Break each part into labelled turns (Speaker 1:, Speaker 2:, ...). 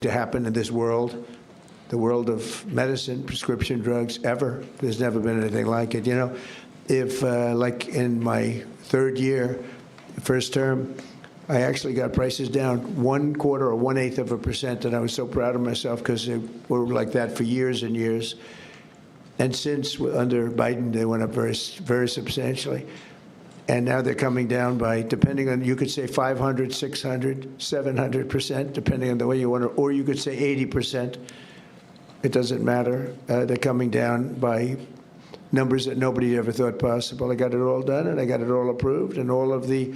Speaker 1: to happen in this world, the world of medicine, prescription drugs, ever. There's never been anything like it. You know, if like in my third year, first term, I actually got prices down 1/4 or 1/8 of a percent, and I was so proud of myself because they were like that for years and years. And since under Biden, they went up very, very substantially. And now they're coming down by, depending on, you could say 500, 600, 700%, depending on the way you want to, or you could say 80%. It doesn't matter. They're coming down by numbers that nobody ever thought possible. I got it all done, and I got it all approved, and all of the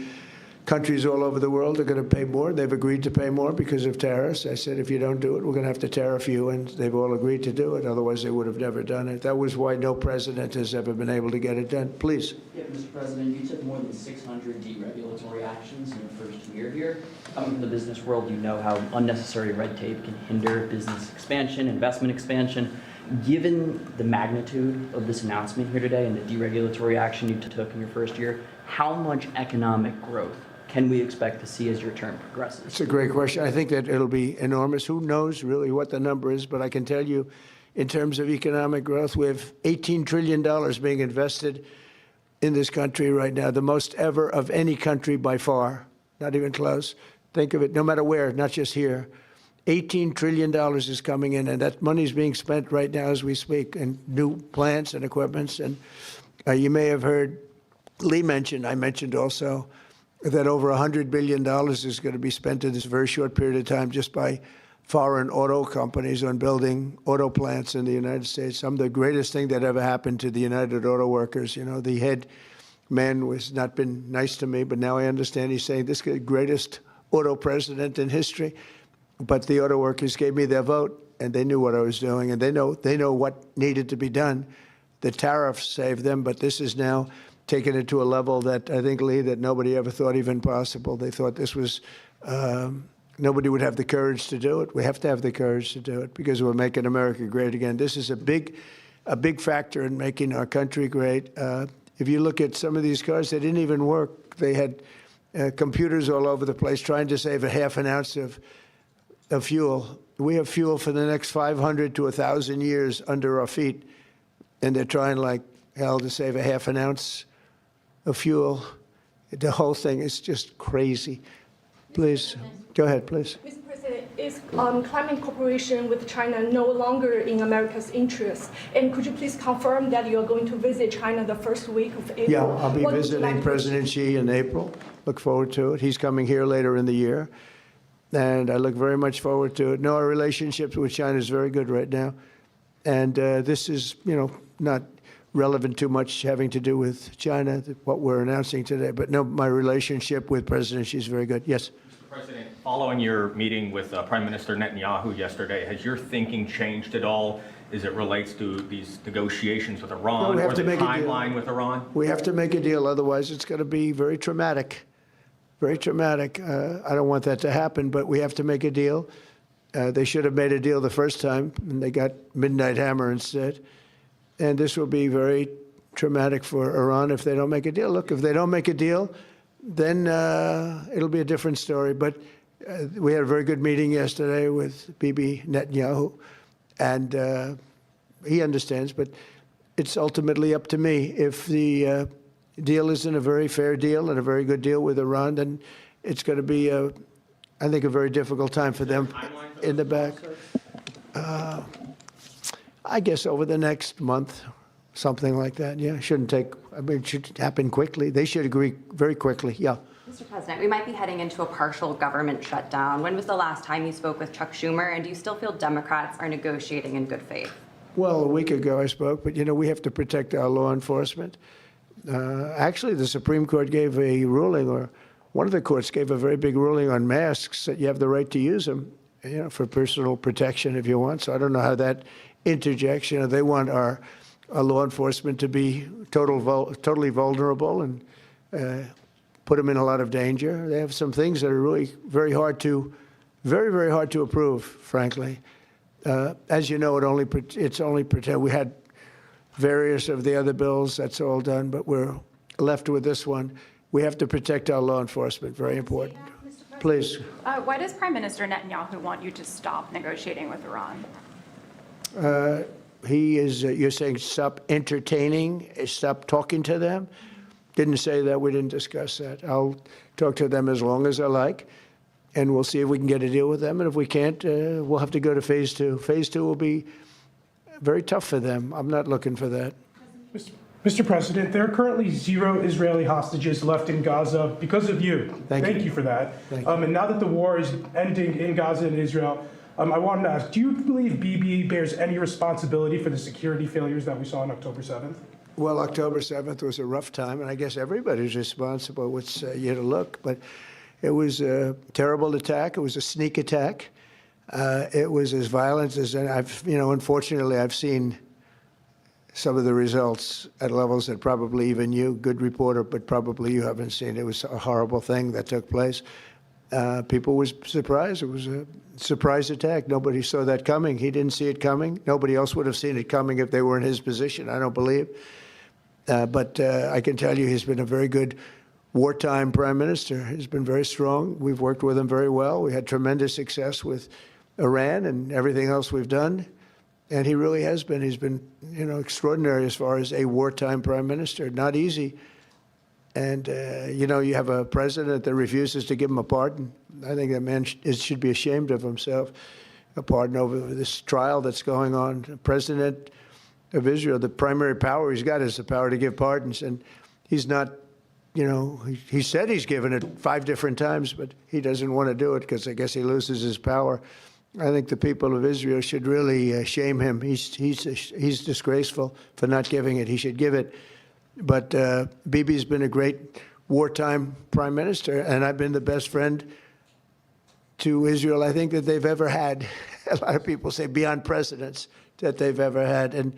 Speaker 1: countries all over the world are going to pay more. They've agreed to pay more because of tariffs. I said, if you don't do it, we're going to have to tariff you, and they've all agreed to do it. Otherwise, they would have never done it. That was why no president has ever been able to get it done. Please.
Speaker 2: Yeah, Mr. President, you took more than 600 deregulatory actions in your first year here. Coming from the business world, you know how unnecessary red tape can hinder business expansion, investment expansion. Given the magnitude of this announcement here today and the deregulatory action you took in your first year, how much economic growth can we expect to see as your term progresses?
Speaker 1: It's a great question. I think that it'll be enormous. Who knows really what the number is, but I can tell you in terms of economic growth, we have $18 trillion being invested in this country right now, the most ever of any country by far, not even close. Think of it, no matter where, not just here. $18 trillion is coming in, and that money is being spent right now as we speak in new plants and equipments. And you may have heard Lee mention, I mentioned also, that over $100 billion is going to be spent in this very short period of time just by foreign auto companies on building auto plants in the United States. Some of the greatest thing that ever happened to the United Auto Workers. You know, the head man was not been nice to me, but now I understand he's saying this is the greatest auto president in history. But the auto workers gave me their vote, and they knew what I was doing, and they know what needed to be done. The tariffs saved them, but this is now taken it to a level that I think, Lee, that nobody ever thought even possible. They thought this was, nobody would have the courage to do it. We have to have the courage to do it because we're making America great again. This is a big factor in making our country great. If you look at some of these cars, they didn't even work. They had computers all over the place trying to save a half an ounce of fuel. We have fuel for the next 500 to 1,000 years under our feet, and they're trying like hell to save a half an ounce of fuel. The whole thing is just crazy. Please, go ahead, please.
Speaker 3: Mr. President, is climate cooperation with China no longer in America's interest? And could you please confirm that you are going to visit China the first week of April?
Speaker 1: Yeah, I'll be visiting President Xi in April. Look forward to it. He's coming here later in the year, and I look very much forward to it. No, our relationship with China is very good right now, and this is, you know, not relevant too much having to do with China, what we're announcing today. But no, my relationship with President Xi is very good. Yes?
Speaker 4: Mr. President, following your meeting with Prime Minister Netanyahu yesterday, has your thinking changed at all as it relates to these negotiations with Iran or the timeline with Iran?
Speaker 1: We have to make a deal, otherwise it's going to be very traumatic. Very traumatic. I don't want that to happen, but we have to make a deal. They should have made a deal the first time, and they got Midnight Hammer instead. And this will be very traumatic for Iran if they don't make a deal. Look, if they don't make a deal, then it'll be a different story. But we had a very good meeting yesterday with Bibi Netanyahu, and he understands. But it's ultimately up to me. If the deal isn't a very fair deal and a very good deal with Iran, then it's going to be, I think, a very difficult time for them in the back. I guess over the next month, something like that. Yeah, shouldn't take, I mean, it should happen quickly. They should agree very quickly. Yeah.
Speaker 5: Mr. President, we might be heading into a partial government shutdown. When was the last time you spoke with Chuck Schumer, and do you still feel Democrats are negotiating in good faith?
Speaker 1: Well, a week ago I spoke, but, you know, we have to protect our law enforcement. Actually, the Supreme Court gave a ruling, or one of the courts gave a very big ruling on masks, that you have the right to use them, you know, for personal protection if you want. So I don't know how that interjects. You know, they want our law enforcement to be totally vulnerable and put them in a lot of danger. They have some things that are really very hard to approve, frankly. As you know, it's only pretend. We had various of the other bills, that's all done, but we're left with this one. We have to protect our law enforcement, very important. Please.
Speaker 6: Why does Prime Minister Netanyahu want you to stop negotiating with Iran?
Speaker 1: He is, you're saying stop entertaining, stop talking to them? Didn't say that, we didn't discuss that. I'll talk to them as long as I like, and we'll see if we can get a deal with them, and if we can't, we'll have to go to phase two. Phase two will be very tough for them. I'm not looking for that.
Speaker 7: Mr. President, there are currently 0 Israeli hostages left in Gaza because of you.
Speaker 1: Thank
Speaker 7: you for that.
Speaker 1: Thank you.
Speaker 7: And now that the war is ending in Gaza and Israel, I wanted to ask, do you believe Bibi bears any responsibility for the security failures that we saw on October 7th?
Speaker 1: Well, October 7th was a rough time, and I guess everybody's responsible. It's yet to look, but it was a terrible attack. It was a sneak attack. It was as violent as unfortunately, I've seen some of the results at levels that probably even you, good reporter, but probably you haven't seen. It was a horrible thing that took place. People were surprised. It was a surprise attack. Nobody saw that coming. He didn't see it coming. Nobody else would have seen it coming if they were in his position, I don't believe. But I can tell you he's been a very good wartime prime minister. He's been very strong. We've worked with him very well. We had tremendous success with Iran and everything else we've done. And he really has been. He's been, extraordinary as far as a wartime prime minister. Not easy. And, you have a president that refuses to give him a pardon. I think that man should be ashamed of himself. A pardon over this trial that's going on. The president of Israel, the primary power he's got is the power to give pardons. And he's not, he said he's given it 5 different times, but he doesn't want to do it because I guess he loses his power. I think the people of Israel should really shame him. He's disgraceful for not giving it. He should give it. But Bibi's been a great wartime prime minister, and I've been the best friend to Israel I think that they've ever had. A lot of people say beyond presidents that they've ever had, and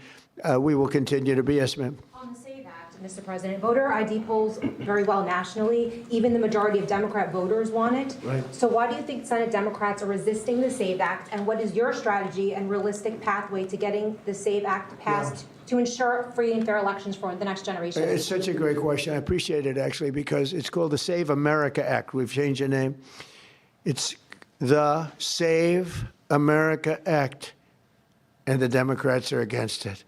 Speaker 1: we will continue to be. Yes, ma'am.
Speaker 8: On the SAVE Act, Mr. President, voter ID polls very well nationally. Even the majority of Democrat voters want it.
Speaker 1: Right.
Speaker 8: So why do you think Senate Democrats are resisting the SAVE Act, and what is your strategy and realistic pathway to getting the SAVE Act passed to ensure free and fair elections for the next generation?
Speaker 1: It's such a great question. I appreciate it, actually, because it's called the Save America Act. We've changed the name. It's the Save America Act, and the Democrats are against it.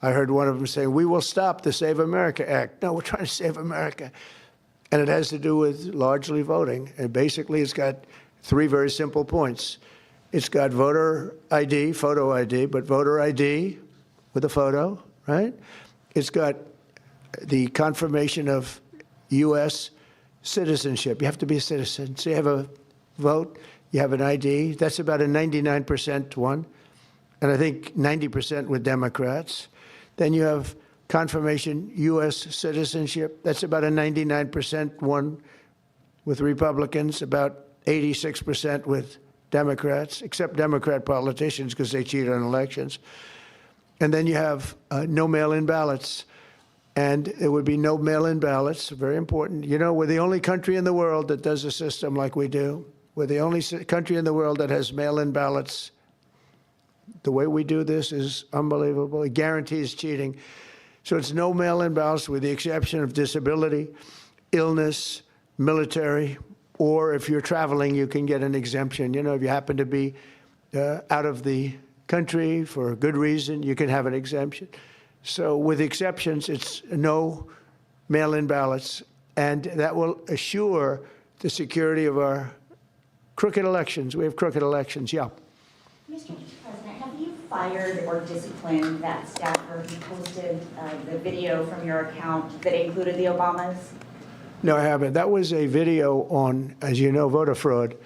Speaker 1: I heard one of them say, we will stop the Save America Act. No, we're trying to save America. And it has to do with largely voting. And basically, it's got 3 very simple points. It's got voter ID, photo ID, but voter ID with a photo, right? It's got the confirmation of U.S. citizenship. You have to be a citizen. So you have a vote, you have an ID. That's about a 99% one. And I think 90% with Democrats. Then you have confirmation U.S. citizenship. That's about a 99% one with Republicans, about 86% with Democrats, except Democrat politicians because they cheat on elections. And then you have no mail-in ballots. And there would be no mail-in ballots, very important. We're the only country in the world that does a system like we do. We're the only country in the world that has mail-in ballots. The way we do this is unbelievable. It guarantees cheating. So it's no mail-in ballots with the exception of disability, illness, military, or if you're traveling, you can get an exemption. If you happen to be out of the country for a good reason, you can have an exemption. So with exceptions, it's no mail-in ballots, and that will assure the security of our crooked elections. We have crooked elections, yeah.
Speaker 9: Mr. President, have you fired or disciplined that staffer who posted the video from your account that included the Obamas?
Speaker 1: No, I haven't. That was a video on, as you know, voter fraud,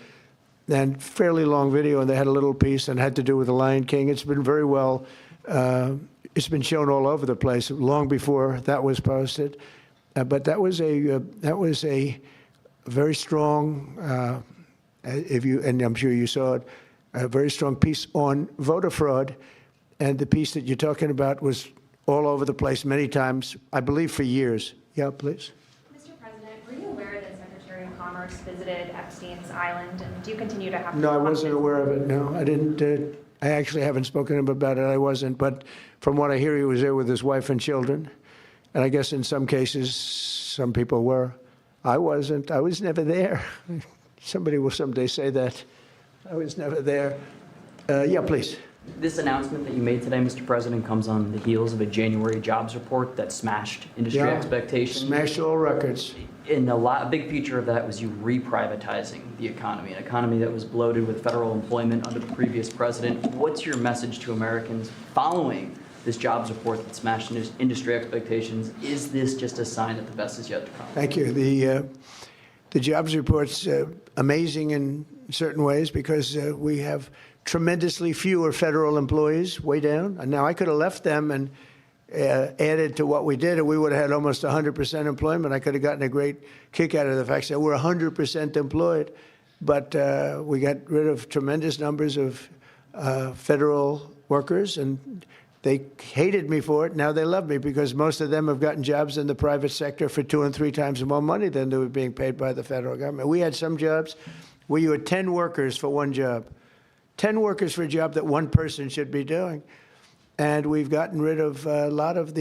Speaker 1: and fairly long video, and they had a little piece and had to do with the Lion King. It's been very well, it's been shown all over the place long before that was posted. But that was a very strong, and I'm sure you saw it, a very strong piece on voter fraud. And the piece that you're talking about was all over the place many times, I believe for years. Yeah, please.
Speaker 6: Mr. President, were you aware that Secretary of Commerce visited Epstein's Island, and do you continue to have
Speaker 1: No, I wasn't aware of it. No, I didn't. I actually haven't spoken to him about it. I wasn't. But from what I hear, he was there with his wife and children. And I guess in some cases, some people were. I wasn't. I was never there. Somebody will someday say that. I was never there. Yeah, please.
Speaker 2: This announcement that you made today, Mr. President, comes on the heels of a January jobs report that smashed industry expectations.
Speaker 1: Smashed all records.
Speaker 2: And a big feature of that was you reprivatizing the economy, an economy that was bloated with federal employment under the previous president. What's your message to Americans following this jobs report that smashed industry expectations? Is this just a sign that the best is yet to come?
Speaker 1: Thank you. The jobs report's amazing in certain ways because we have tremendously fewer federal employees, way down. And now I could have left them and added to what we did, and we would have had almost 100% employment. I could have gotten a great kick out of the fact that we're 100% employed. But we got rid of tremendous numbers of federal workers, and they hated me for it. Now they love me because most of them have gotten jobs in the private sector for 2 and 3 times more money than they were being paid by the federal government. We had some jobs where you had 10 workers for one job, 10 workers for a job that one person should be doing. And we've gotten rid of a lot of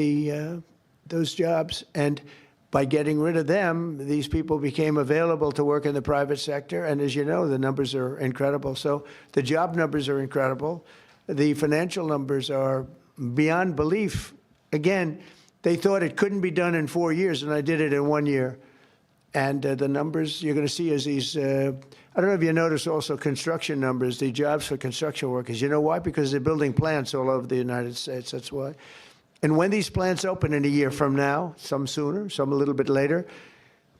Speaker 1: those jobs. And by getting rid of them, these people became available to work in the private sector. And as you know, the numbers are incredible. So the job numbers are incredible. The financial numbers are beyond belief. Again, they thought it couldn't be done in 4 years, and I did it in 1 year. And the numbers you're going to see is these, I don't know if you notice also construction numbers, the jobs for construction workers. You know why? Because they're building plants all over the United States. That's why. And when these plants open in a year from now, some sooner, some a little bit later,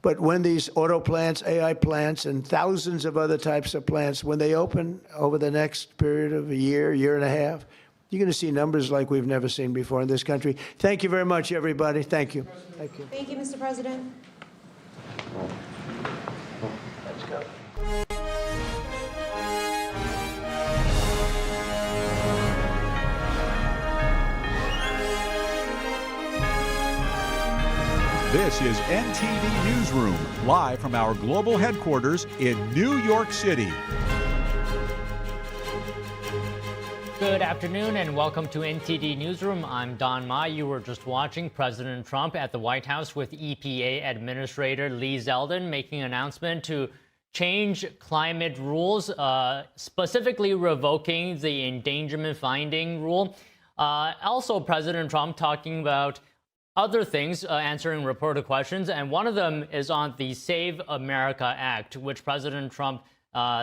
Speaker 1: but when these auto plants, AI plants, and thousands of other types of plants, when they open over the next period of a year, year and a half, you're going to see numbers like we've never seen before in this country. Thank you very much, everybody. Thank you. Thank you.
Speaker 8: Thank you, Mr. President.
Speaker 1: Let's go.
Speaker 10: This is NTD Newsroom, live from our global headquarters in New York City.
Speaker 11: Good afternoon and welcome to NTD Newsroom. I'm Don Ma. You were just watching President Trump at the White House with EPA Administrator Lee Zeldin making an announcement to change climate rules, specifically revoking the endangerment finding rule. Also, President Trump talking about other things, answering reporter questions, and one of them is on the Save America Act, which President Trump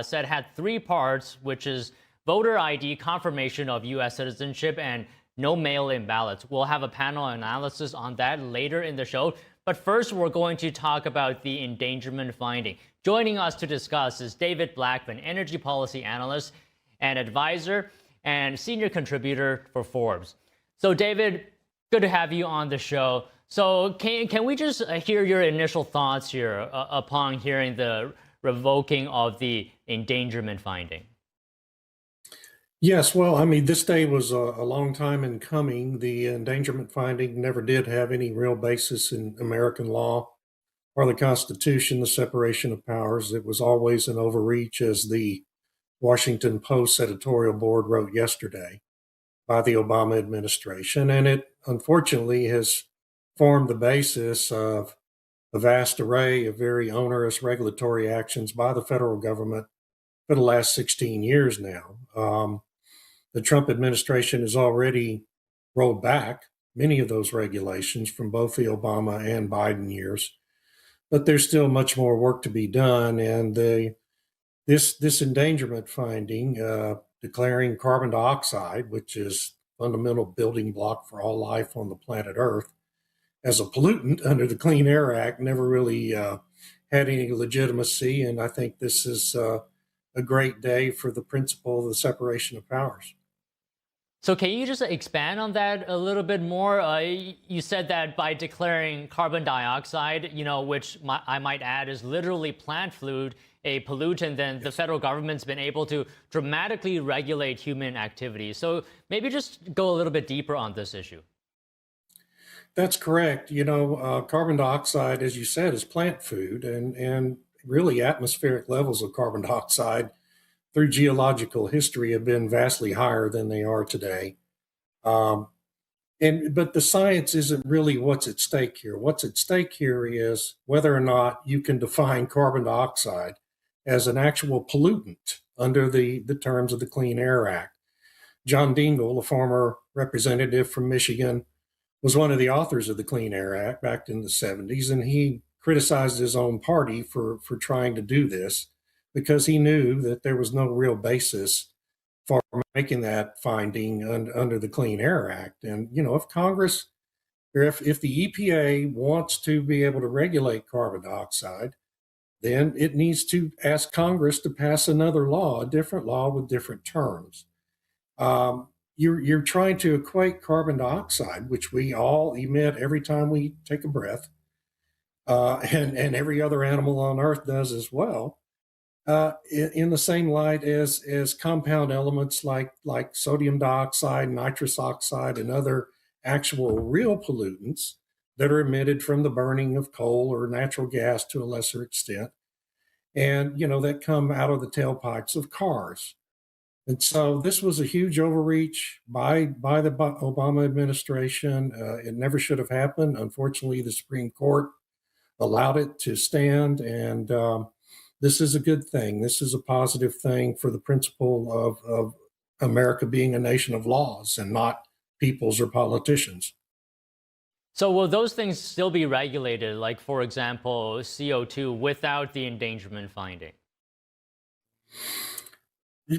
Speaker 11: said had 3 parts, which is voter ID, confirmation of U.S. citizenship, and no mail-in ballots. We'll have a panel analysis on that later in the show. But first, we're going to talk about the endangerment finding. Joining us to discuss is David Blackman, energy policy analyst and advisor and senior contributor for Forbes. So David, good to have you on the show. So can we just hear your initial thoughts here upon hearing the revoking of the endangerment finding?
Speaker 12: Yes, well, I mean, this day was a long time in coming. The endangerment finding never did have any real basis in American law or the Constitution, the separation of powers. It was always an overreach, as the Washington Post editorial board wrote yesterday, by the Obama administration. And it unfortunately has formed the basis of a vast array of very onerous regulatory actions by the federal government for the last 16 years now. The Trump administration has already rolled back many of those regulations from both the Obama and Biden years, but there's still much more work to be done. And this endangerment finding, declaring carbon dioxide, which is a fundamental building block for all life on the planet Earth, as a pollutant under the Clean Air Act, never really had any legitimacy. And I think this is a great day for the principle of the separation of powers.
Speaker 11: So can you just expand on that a little bit more? You said that by declaring carbon dioxide, which I might add is literally plant food, a pollutant, then the federal government's been able to dramatically regulate human activity. So maybe just go a little bit deeper on this issue.
Speaker 12: That's correct. Carbon dioxide, as you said, is plant food, and really atmospheric levels of carbon dioxide through geological history have been vastly higher than they are today. But the science isn't really what's at stake here. What's at stake here is whether or not you can define carbon dioxide as an actual pollutant under the terms of the Clean Air Act. John Dingell, a former representative from Michigan, was one of the authors of the Clean Air Act back in the 70s, and he criticized his own party for trying to do this because he knew that there was no real basis for making that finding under the Clean Air Act. And, you know, if Congress, or if the EPA wants to be able to regulate carbon dioxide, then it needs to ask Congress to pass another law, a different law with different terms. You're trying to equate carbon dioxide, which we all emit every time we take a breath, and every other animal on Earth does as well, in the same light as compound elements like sodium dioxide, nitrous oxide, and other actual real pollutants that are emitted from the burning of coal or natural gas to a lesser extent, and you know that come out of the tailpipes of cars. And so this was a huge overreach by the Obama administration. It never should have happened. Unfortunately, the Supreme Court allowed it to stand, and this is a good thing. This is a positive thing for the principle of America being a nation of laws and not peoples or politicians.
Speaker 11: So will those things still be regulated, like, for example, CO2, without the endangerment finding?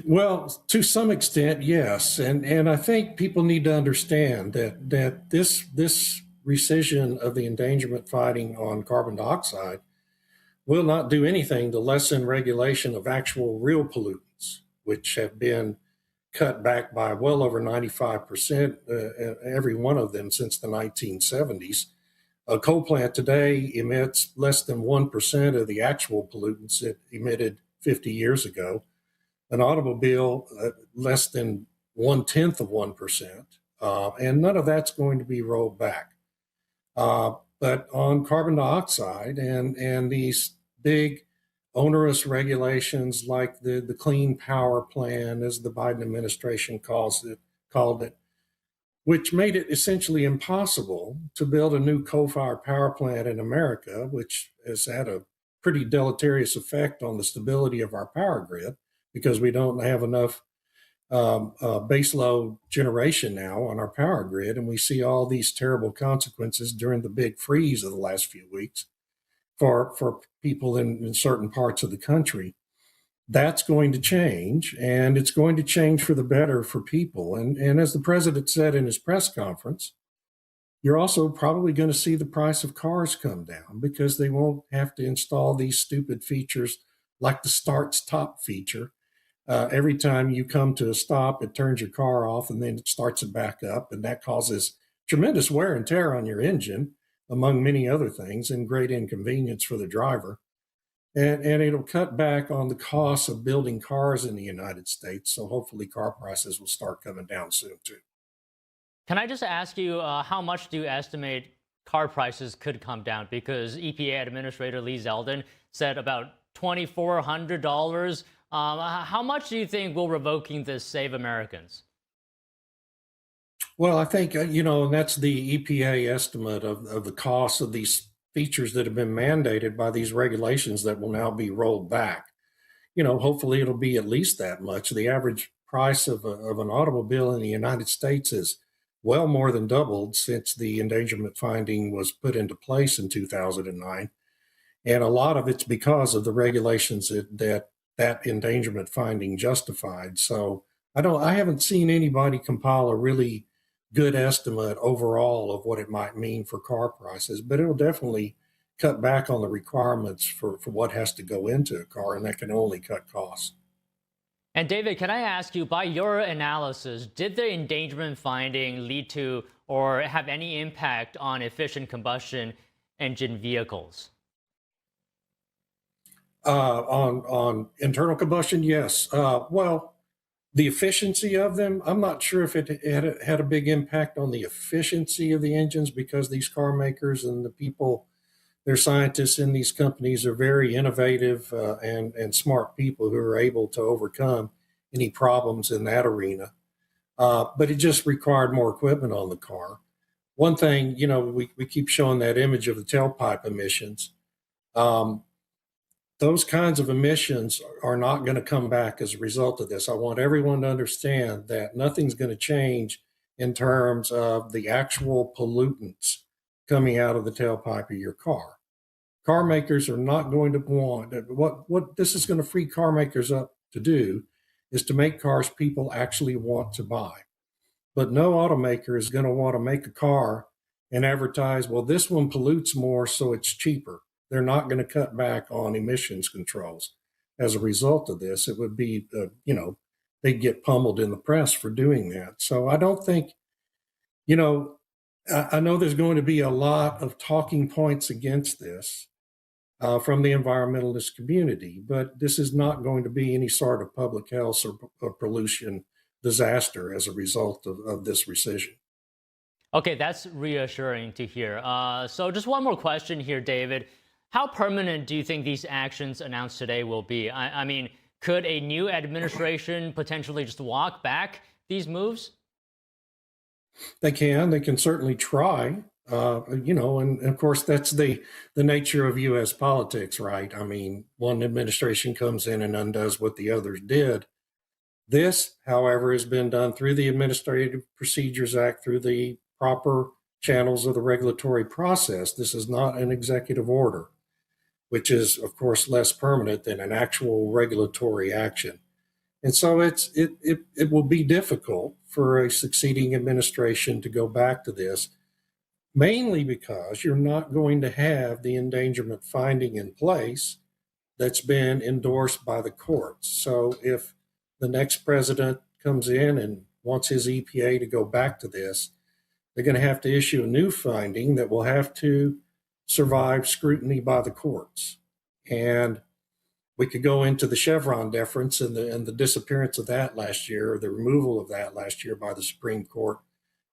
Speaker 12: Well, to some extent, yes. And I think people need to understand that this rescission of the endangerment finding on carbon dioxide will not do anything to lessen regulation of actual real pollutants, which have been cut back by well over 95%, every one of them since the 1970s. A coal plant today emits less than 1% of the actual pollutants it emitted 50 years ago. An automobile, less than 1/10 of 1%, and none of that's going to be rolled back. But on carbon dioxide and these big onerous regulations like the Clean Power Plan, as the Biden administration called it, which made it essentially impossible to build a new coal-fired power plant in America, which has had a pretty deleterious effect on the stability of our power grid, because we don't have enough baseload generation now on our power grid. And we see all these terrible consequences during the big freeze of the last few weeks for people in certain parts of the country. That's going to change, and it's going to change for the better for people. And as the president said in his press conference, you're also probably going to see the price of cars come down because they won't have to install these stupid features like the start-stop feature. Every time you come to a stop, it turns your car off and then it starts it back up. And that causes tremendous wear and tear on your engine, among many other things, and great inconvenience for the driver. And it'll cut back on the cost of building cars in the United States. So hopefully car prices will start coming down soon too.
Speaker 11: Can I just ask you, how much do you estimate car prices could come down? Because EPA Administrator Lee Zeldin said about $2,400. How much do you think will revoking this save Americans?
Speaker 12: Well, I think, and that's the EPA estimate of the cost of these features that have been mandated by these regulations that will now be rolled back. Hopefully it'll be at least that much. The average price of an automobile in the United States is well more than doubled since the endangerment finding was put into place in 2009. And a lot of it's because of the regulations that endangerment finding justified. So I haven't seen anybody compile a really good estimate overall of what it might mean for car prices, but it'll definitely cut back on the requirements for what has to go into a car, and that can only cut costs.
Speaker 11: And David, can I ask you, by your analysis, did the endangerment finding lead to or have any impact on efficient combustion engine vehicles?
Speaker 12: On internal combustion, yes. Well, the efficiency of them, I'm not sure if it had a big impact on the efficiency of the engines, because these car makers and the people, their scientists in these companies are very innovative and smart people who are able to overcome any problems in that arena. But it just required more equipment on the car. One thing, we keep showing that image of the tailpipe emissions. those kinds of emissions are not going to come back as a result of this. I want everyone to understand that nothing's going to change in terms of the actual pollutants coming out of the tailpipe of your car. Car makers are not going to want, what this is going to free car makers up to do is to make cars people actually want to buy. But no automaker is going to want to make a car and advertise, well, this one pollutes more, so it's cheaper. They're not going to cut back on emissions controls. As a result of this, it would be, they'd get pummeled in the press for doing that. So I don't think, I know there's going to be a lot of talking points against this from the environmentalist community, but this is not going to be any sort of public health or pollution disaster as a result of this rescission.
Speaker 11: Okay, that's reassuring to hear. So just one more question here, David. How permanent do you think these actions announced today will be? I mean, could a new administration potentially just walk back these moves?
Speaker 12: They can certainly try, and of course, that's the nature of U.S. politics, right? I mean, one administration comes in and undoes what the others did. This, however, has been done through the Administrative Procedures Act, through the proper channels of the regulatory process. This is not an executive order, which is, of course, less permanent than an actual regulatory action. And so it will be difficult for a succeeding administration to go back to this, mainly because you're not going to have the endangerment finding in place that's been endorsed by the courts. So if the next president comes in and wants his EPA to go back to this, they're going to have to issue a new finding that will have to survive scrutiny by the courts. And we could go into the Chevron deference and the disappearance of that last year, or the removal of that last year by the Supreme Court.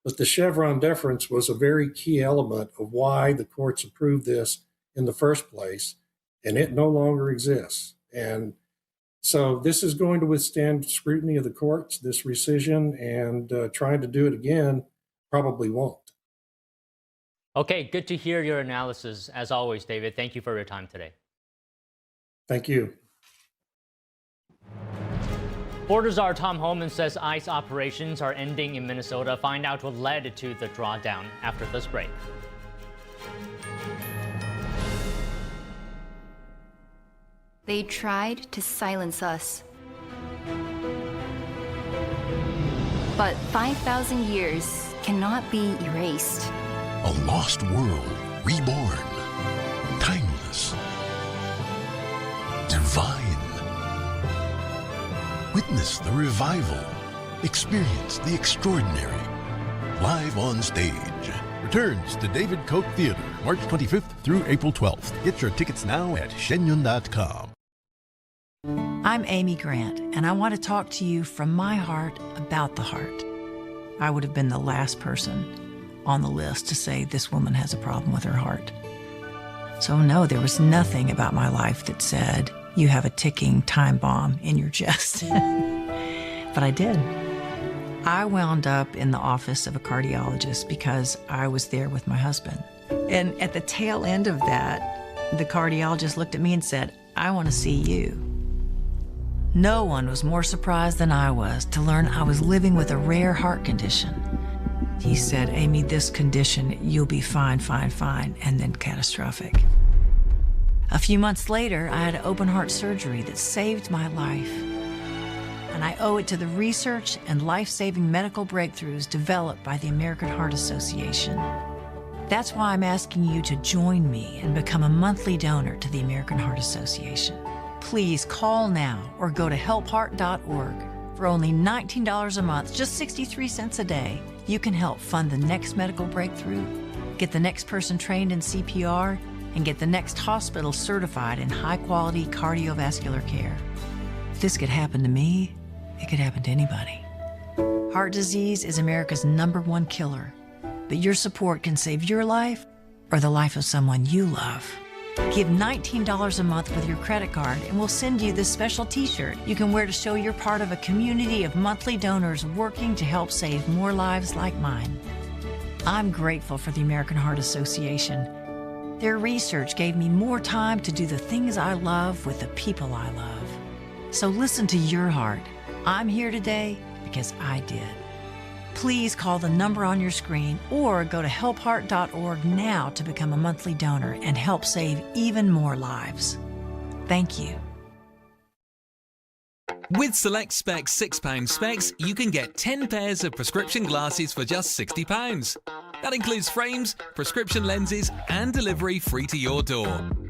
Speaker 12: But the Chevron deference was a very key element of why the courts approved this in the first place, and it no longer exists. And so this is going to withstand scrutiny of the courts, this rescission, and trying to do it again probably won't.
Speaker 11: Okay, good to hear your analysis. As always, David, thank you for your time today.
Speaker 12: Thank you.
Speaker 11: Border czar Tom Homan says ICE operations are ending in Minnesota. Find out what led to the drawdown after this break.
Speaker 13: They tried to silence us. But 5,000 years cannot be erased.
Speaker 14: A lost world reborn. Timeless. Divine. Witness the revival. Experience the extraordinary. Live on stage. Returns to David Koch Theater, March 25th through April 12th. Get your tickets now at shenyun.com.
Speaker 15: I'm Amy Grant, and I want to talk to you from my heart about the heart. I would have been the last person on the list to say this woman has a problem with her heart. So no, there was nothing about my life that said, you have a ticking time bomb in your chest. But I did. I wound up in the office of a cardiologist because I was there with my husband. And at the tail end of that, the cardiologist looked at me and said, I want to see you. No one was more surprised than I was to learn I was living with a rare heart condition. He said, Amy, this condition, you'll be fine, and then catastrophic. A few months later, I had open heart surgery that saved my life. And I owe it to the research and life-saving medical breakthroughs developed by the American Heart Association. That's why I'm asking you to join me and become a monthly donor to the American Heart Association. Please call now or go to helpheart.org. For only $19 a month, just 63 cents a day, you can help fund the next medical breakthrough, get the next person trained in CPR, and get the next hospital certified in high-quality cardiovascular care. If this could happen to me, it could happen to anybody. Heart disease is America's #1 killer, but your support can save your life or the life of someone you love. Give $19 a month with your credit card and we'll send you this special t-shirt you can wear to show you're part of a community of monthly donors working to help save more lives like mine. I'm grateful for the American Heart Association. Their research gave me more time to do the things I love with the people I love. So listen to your heart. I'm here today because I did. Please call the number on your screen or go to helpheart.org now to become a monthly donor and help save even more lives. Thank you.
Speaker 16: With Select Specs £6 specs, you can get 10 pairs of prescription glasses for just £60. That includes frames, prescription lenses, and delivery free to your door.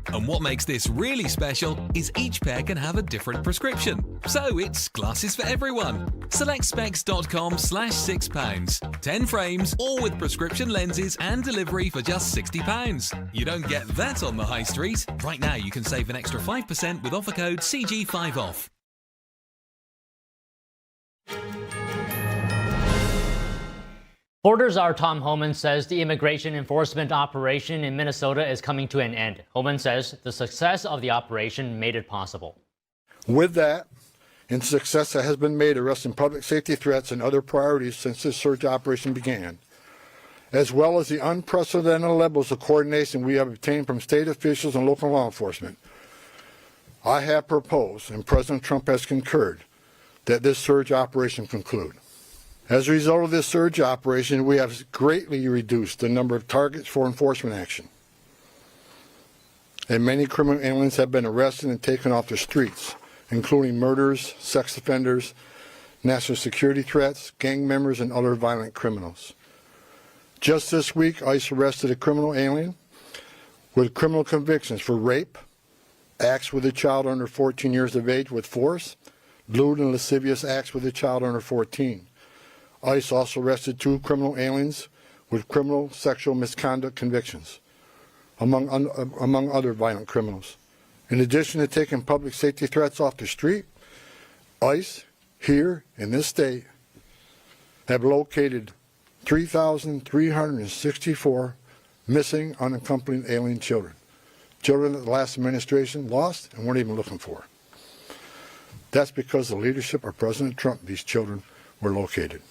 Speaker 16: And what makes this really special is each pair can have a different prescription. So it's glasses for everyone. SelectSpecs.com/£6. 10 frames, all with prescription lenses and delivery for just £60. You don't get that on the high street. Right now you can save an extra 5% with offer code CG5OFF.
Speaker 11: Border Czar Tom Homan says the immigration enforcement operation in Minnesota is coming to an end. Homan says the success of the operation made it possible.
Speaker 17: With that, and success that has been made arresting public safety threats and other priorities since this search operation began, as well as the unprecedented levels of coordination we have obtained from state officials and local law enforcement, I have proposed, and President Trump has concurred, that this surge operation conclude. As a result of this surge operation, we have greatly reduced the number of targets for enforcement action. And many criminal aliens have been arrested and taken off the streets, including murderers, sex offenders, national security threats, gang members, and other violent criminals. Just this week, ICE arrested a criminal alien with criminal convictions for rape, acts with a child under 14 years of age with force, lewd and lascivious acts with a child under 14. ICE also arrested 2 criminal aliens with criminal sexual misconduct convictions, among other violent criminals. In addition to taking public safety threats off the street, ICE, here in this state, have located 3,364 missing unaccompanied alien children. Children that the last administration lost and weren't even looking for. That's because of the leadership of President Trump, these children were located.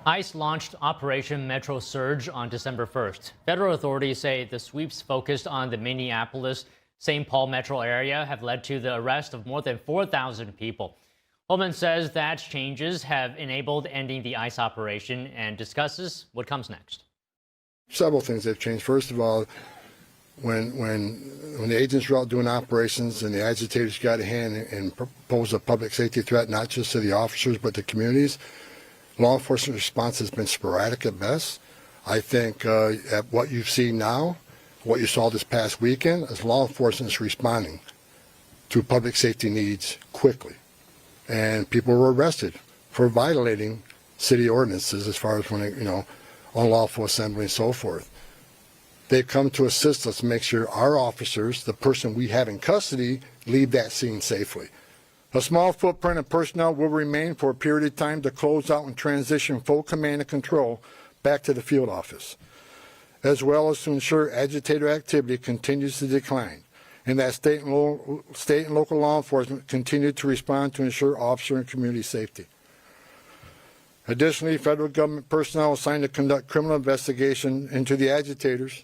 Speaker 11: ICE launched Operation Metro Surge on December 1st. Federal authorities say the sweeps focused on the Minneapolis-St. Paul metro area have led to the arrest of more than 4,000 people. Homan says that changes have enabled ending the ICE operation and discusses what comes next.
Speaker 17: Several things have changed. First of all, when the agents were out doing operations and the agitators got a hand and posed a public safety threat, not just to the officers but to communities, law enforcement response has been sporadic at best. I think at what you've seen now, what you saw this past weekend, is law enforcement is responding to public safety needs quickly. And people were arrested for violating city ordinances as far as when unlawful assembly and so forth. They've come to assist us to make sure our officers, the person we have in custody, leave that scene safely. A small footprint of personnel will remain for a period of time to close out and transition full command and control back to the field office, as well as to ensure agitator activity continues to decline, and that state and local law enforcement continue to respond to ensure officer and community safety. Additionally, federal government personnel assigned to conduct criminal investigation into the agitators,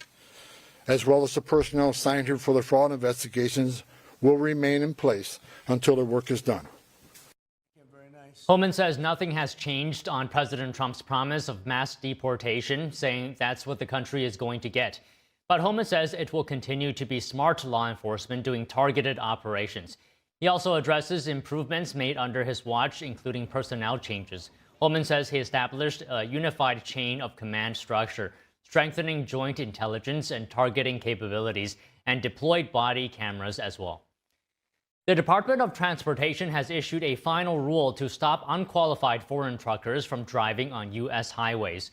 Speaker 17: as well as the personnel assigned here for the fraud investigations, will remain in place until the work is done.
Speaker 11: Homan says nothing has changed on President Trump's promise of mass deportation, saying that's what the country is going to get. But Homan says it will continue to be smart law enforcement doing targeted operations. He also addresses improvements made under his watch, including personnel changes. Homan says he established a unified chain of command structure, strengthening joint intelligence and targeting capabilities, and deployed body cameras as well. The Department of Transportation has issued a final rule to stop unqualified foreign truckers from driving on U.S. highways.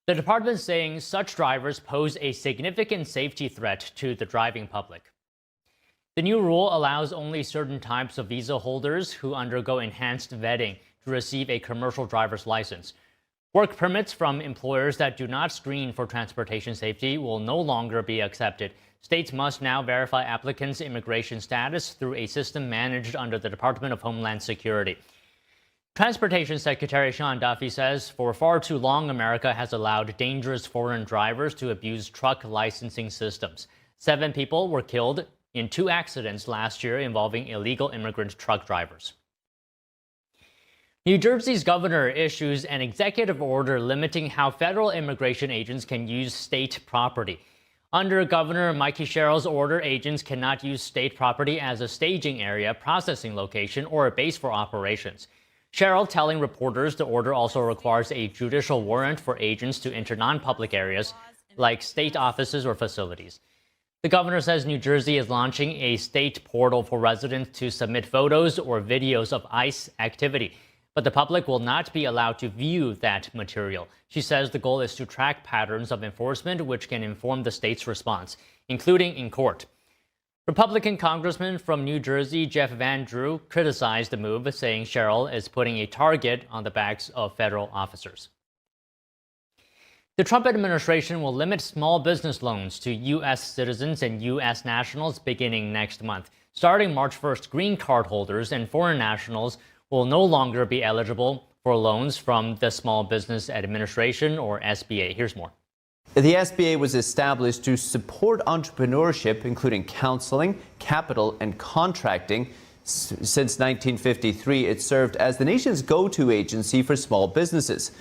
Speaker 11: The department is saying such drivers pose a significant safety threat to the driving public. The new rule allows only certain types of visa holders who undergo enhanced vetting to receive a commercial driver's license. Work permits from employers that do not screen for transportation safety will no longer be accepted. States must now verify applicants' immigration status through a system managed under the Department of Homeland Security. Transportation Secretary Sean Duffy says for far too long, America has allowed dangerous foreign drivers to abuse truck licensing systems. 7 people were killed in 2 accidents last year involving illegal immigrant truck drivers. New Jersey's governor issues an executive order limiting how federal immigration agents can use state property. Under Governor Mikey Sherrill's order, agents cannot use state property as a staging area, processing location, or a base for operations. Sherrill telling reporters the order also requires a judicial warrant for agents to enter non-public areas like state offices or facilities. The governor says New Jersey is launching a state portal for residents to submit photos or videos of ICE activity, but the public will not be allowed to view that material. She says the goal is to track patterns of enforcement which can inform the state's response, including in court. Republican Congressman from New Jersey, Jeff Van Drew, criticized the move, saying Sherrill is putting a target on the backs of federal officers. The Trump administration will limit small business loans to U.S. citizens and U.S. nationals beginning next month. Starting March 1st, green card holders and foreign nationals will no longer be eligible for loans from the Small Business Administration, or SBA. Here's more.
Speaker 18: The SBA was established to support entrepreneurship, including counseling, capital, and contracting. Since 1953, it served as the nation's go-to agency for small businesses.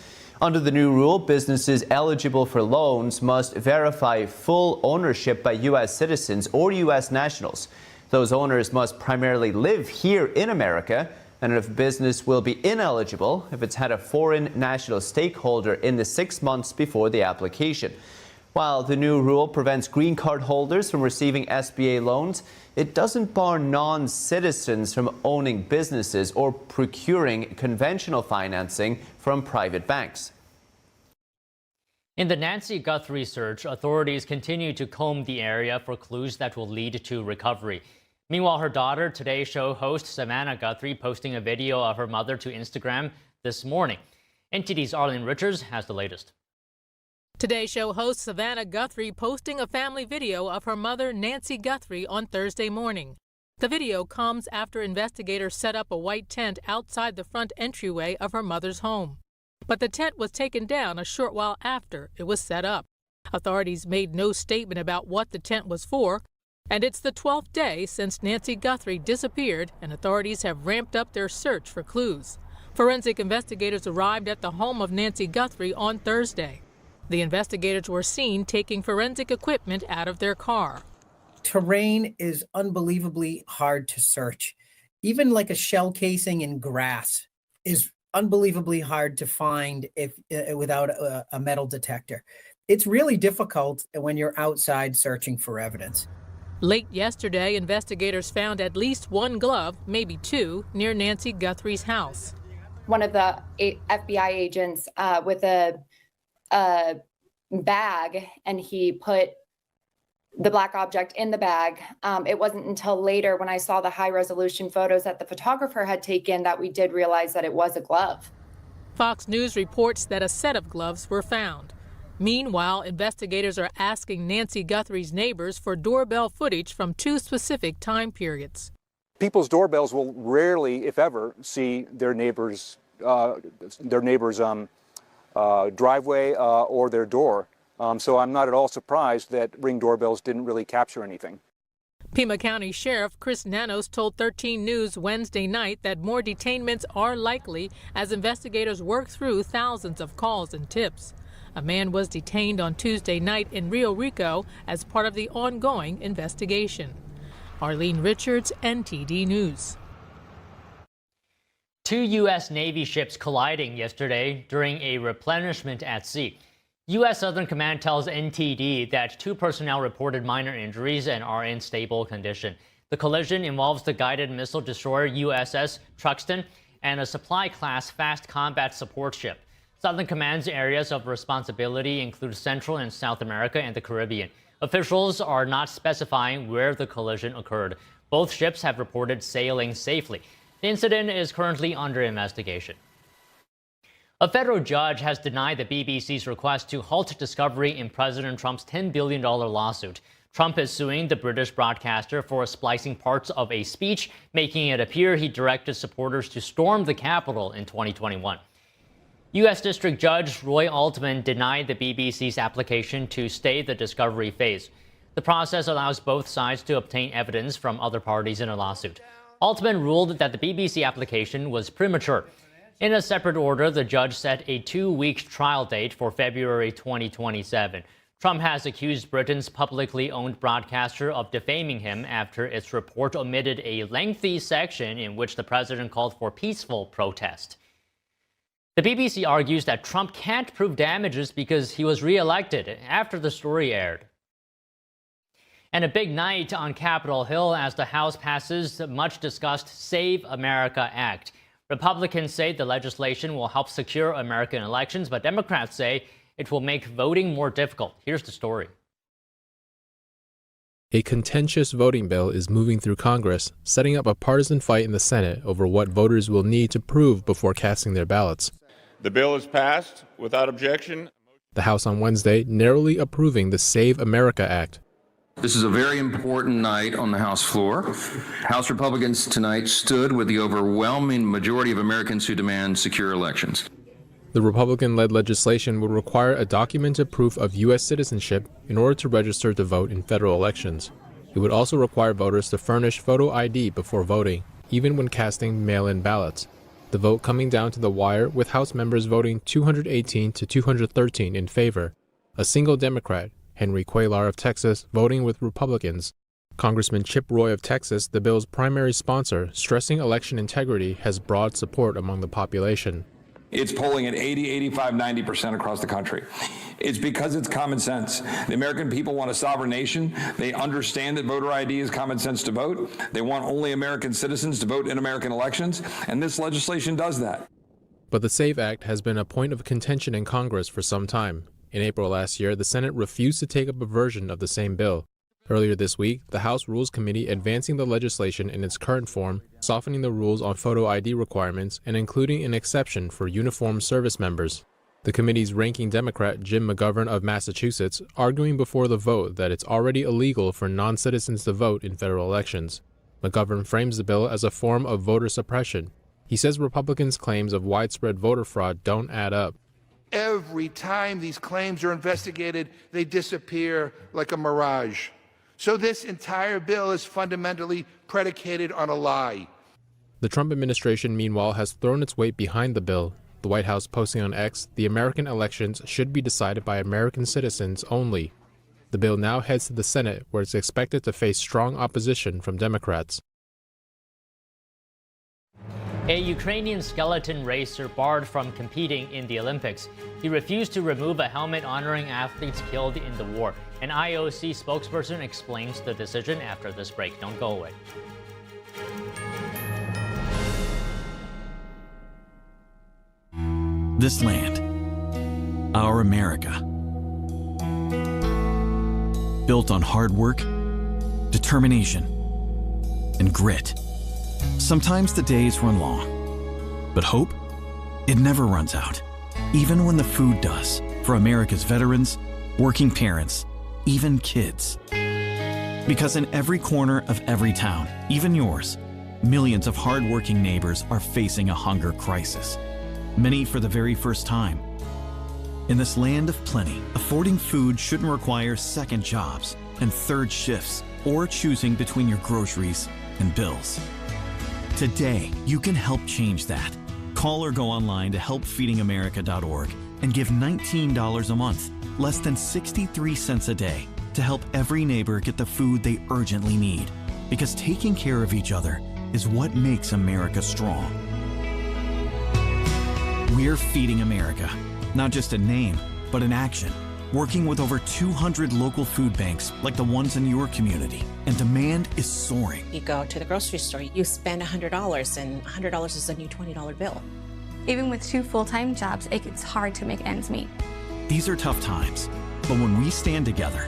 Speaker 18: Under the new rule, businesses eligible for loans must verify full ownership by U.S. citizens or U.S. nationals. Those owners must primarily live here in America, and a business will be ineligible if it's had a foreign national stakeholder in the 6 months before the application. While the new rule prevents green card holders from receiving SBA loans, it doesn't bar non-citizens from owning businesses or procuring conventional financing from private banks.
Speaker 11: In the Nancy Guthrie search, authorities continue to comb the area for clues that will lead to recovery. Meanwhile, her daughter, Today Show host Savannah Guthrie, posting a video of her mother to Instagram this morning. NTD's Arlene Richards has the latest.
Speaker 19: Today Show host Savannah Guthrie posting a family video of her mother, Nancy Guthrie, on Thursday morning. The video comes after investigators set up a white tent outside the front entryway of her mother's home. But the tent was taken down a short while after it was set up. Authorities made no statement about what the tent was for, and it's the 12th day since Nancy Guthrie disappeared, and authorities have ramped up their search for clues. Forensic investigators arrived at the home of Nancy Guthrie on Thursday. The investigators were seen taking forensic equipment out of their car.
Speaker 20: Terrain is unbelievably hard to search. Even like a shell casing in grass is unbelievably hard to find without a metal detector. It's really difficult when you're outside searching for evidence.
Speaker 19: Late yesterday, investigators found at least 1 glove, maybe 2, near Nancy Guthrie's house.
Speaker 5: One of the FBI agents with a bag, and he put the black object in the bag. It wasn't until later when I saw the high-resolution photos that the photographer had taken that we did realize that it was a glove.
Speaker 19: Fox News reports that a set of gloves were found. Meanwhile, investigators are asking Nancy Guthrie's neighbors for doorbell footage from 2 specific time periods.
Speaker 21: People's doorbells will rarely, if ever, see their neighbor's driveway or their door. So I'm not at all surprised that Ring doorbells didn't really capture anything.
Speaker 19: Pima County Sheriff Chris Nanos told 13 News Wednesday night that more detainments are likely as investigators work through thousands of calls and tips. A man was detained on Tuesday night in Rio Rico as part of the ongoing investigation. Arlene Richards, NTD News.
Speaker 11: 2 U.S. Navy ships colliding yesterday during a replenishment at sea. U.S. Southern Command tells NTD that 2 personnel reported minor injuries and are in stable condition. The collision involves the guided missile destroyer USS Truxtun and a supply-class fast combat support ship. Southern Command's areas of responsibility include Central and South America and the Caribbean. Officials are not specifying where the collision occurred. Both ships have reported sailing safely. The incident is currently under investigation. A federal judge has denied the BBC's request to halt discovery in President Trump's $10 billion lawsuit. Trump is suing the British broadcaster for splicing parts of a speech, making it appear he directed supporters to storm the Capitol in 2021. U.S. District Judge Roy Altman denied the BBC's application to stay the discovery phase. The process allows both sides to obtain evidence from other parties in a lawsuit. Altman ruled that the BBC application was premature. In a separate order, the judge set a 2-week trial date for February 2027. Trump has accused Britain's publicly owned broadcaster of defaming him after its report omitted a lengthy section in which the president called for peaceful protest. The BBC argues that Trump can't prove damages because he was re-elected after the story aired. And a big night on Capitol Hill as the House passes the much-discussed Save America Act. Republicans say the legislation will help secure American elections, but Democrats say it will make voting more difficult. Here's the story.
Speaker 3: A contentious voting bill is moving through Congress, setting up a partisan fight in the Senate over what voters will need to prove before casting their ballots.
Speaker 22: The bill is passed without objection.
Speaker 3: The House on Wednesday narrowly approving the Save America Act.
Speaker 23: This is a very important night on the House floor. House Republicans tonight stood with the overwhelming majority of Americans who demand secure elections.
Speaker 3: The Republican-led legislation would require a documented proof of U.S. citizenship in order to register to vote in federal elections. It would also require voters to furnish photo ID before voting, even when casting mail-in ballots. The vote coming down to the wire, with House members voting 218 to 213 in favor. A single Democrat, Henry Cuellar of Texas, voting with Republicans. Congressman Chip Roy of Texas, the bill's primary sponsor, stressing election integrity has broad support among the population.
Speaker 24: It's polling at 80, 85, 90% across the country. It's because it's common sense. The American people want a sovereign nation. They understand that voter ID is common sense to vote. They want only American citizens to vote in American elections, and this legislation does that.
Speaker 3: But the SAVE Act has been a point of contention in Congress for some time. In April last year, the Senate refused to take up a version of the same bill. Earlier this week, the House Rules Committee advancing the legislation in its current form, softening the rules on photo ID requirements and including an exception for uniformed service members. The committee's ranking Democrat, Jim McGovern of Massachusetts, arguing before the vote that it's already illegal for non-citizens to vote in federal elections. McGovern frames the bill as a form of voter suppression. He says Republicans' claims of widespread voter fraud don't add up.
Speaker 25: Every time these claims are investigated, they disappear like a mirage. So this entire bill is fundamentally predicated on a lie.
Speaker 3: The Trump administration, meanwhile, has thrown its weight behind the bill. The White House posting on X, the American elections should be decided by American citizens only. The bill now heads to the Senate, where it's expected to face strong opposition from Democrats.
Speaker 11: A Ukrainian skeleton racer barred from competing in the Olympics. He refused to remove a helmet honoring athletes killed in the war. An IOC spokesperson explains the decision after this break. Don't go away.
Speaker 26: This land, our America, built on hard work, determination, and grit. Sometimes the days run long, but hope, it never runs out, even when the food does, for America's veterans, working parents, even kids. Because in every corner of every town, even yours, millions of hardworking neighbors are facing a hunger crisis, many for the very first time. In this land of plenty, affording food shouldn't require second jobs and third shifts or choosing between your groceries and bills. Today, you can help change that. Call or go online to helpfeedingamerica.org and give $19 a month, less than 63 cents a day, to help every neighbor get the food they urgently need. Because taking care of each other is what makes America strong. We're Feeding America, not just a name, but an action. Working with over 200 local food banks like the ones in your community. And demand is soaring.
Speaker 27: You go to the grocery store, you spend $100, and $100 is a new $20 bill.
Speaker 28: Even with 2 full-time jobs, it's hard to make ends meet.
Speaker 26: These are tough times, but when we stand together,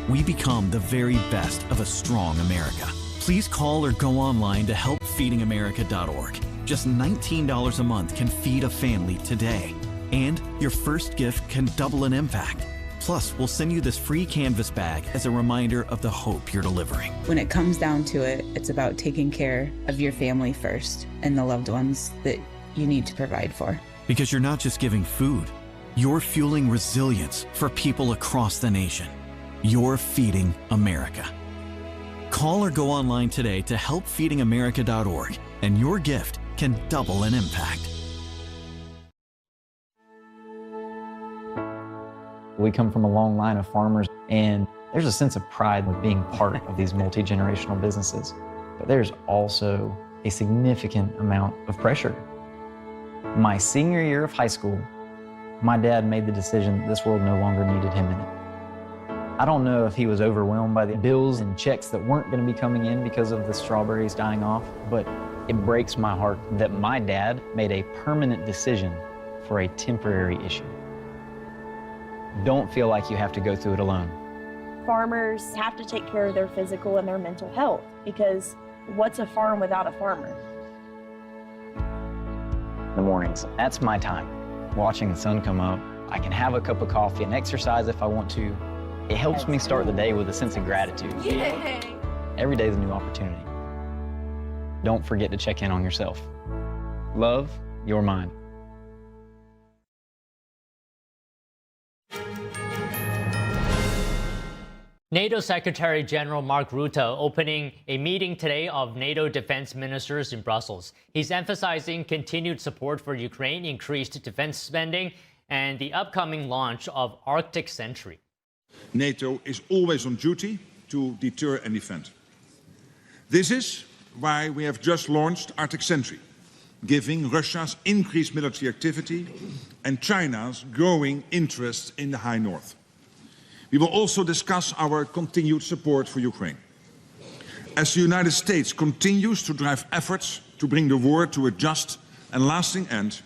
Speaker 26: we become the very best of a strong America. Please call or go online to helpfeedingamerica.org. Just $19 a month can feed a family today. And your first gift can double an impact. Plus, we'll send you this free canvas bag as a reminder of the hope you're delivering.
Speaker 1: When it comes down to it, it's about taking care of your family first and the loved ones that you need to provide for.
Speaker 26: Because you're not just giving food, you're fueling resilience for people across the nation. You're feeding America. Call or go online today to helpfeedingamerica.org, and your gift can double in impact.
Speaker 2: We come from a long line of farmers, and there's a sense of pride with being part of these multi-generational businesses. But there's also a significant amount of pressure. My senior year of high school, my dad made the decision that this world no longer needed him in it. I don't know if he was overwhelmed by the bills and checks that weren't going to be coming in because of the strawberries dying off, but it breaks my heart that my dad made a permanent decision for a temporary issue. Don't feel like you have to go through it alone.
Speaker 4: Farmers have to take care of their physical and their mental health, because what's a farm without a farmer?
Speaker 2: In the mornings, that's my time. Watching the sun come up, I can have a cup of coffee and exercise if I want to. It helps me start the day with a sense of gratitude.
Speaker 4: Yay!
Speaker 2: Every day is a new opportunity. Don't forget to check in on yourself. Love, your mind.
Speaker 11: NATO Secretary General Mark Rutte opening a meeting today of NATO defense ministers in Brussels. He's emphasizing continued support for Ukraine, increased defense spending, and the upcoming launch of Arctic Sentry.
Speaker 6: NATO is always on duty to deter and defend. This is why we have just launched Arctic Sentry, giving Russia's increased military activity and China's growing interest in the High North. We will also discuss our continued support for Ukraine. As the United States continues to drive efforts to bring the war to a just and lasting end,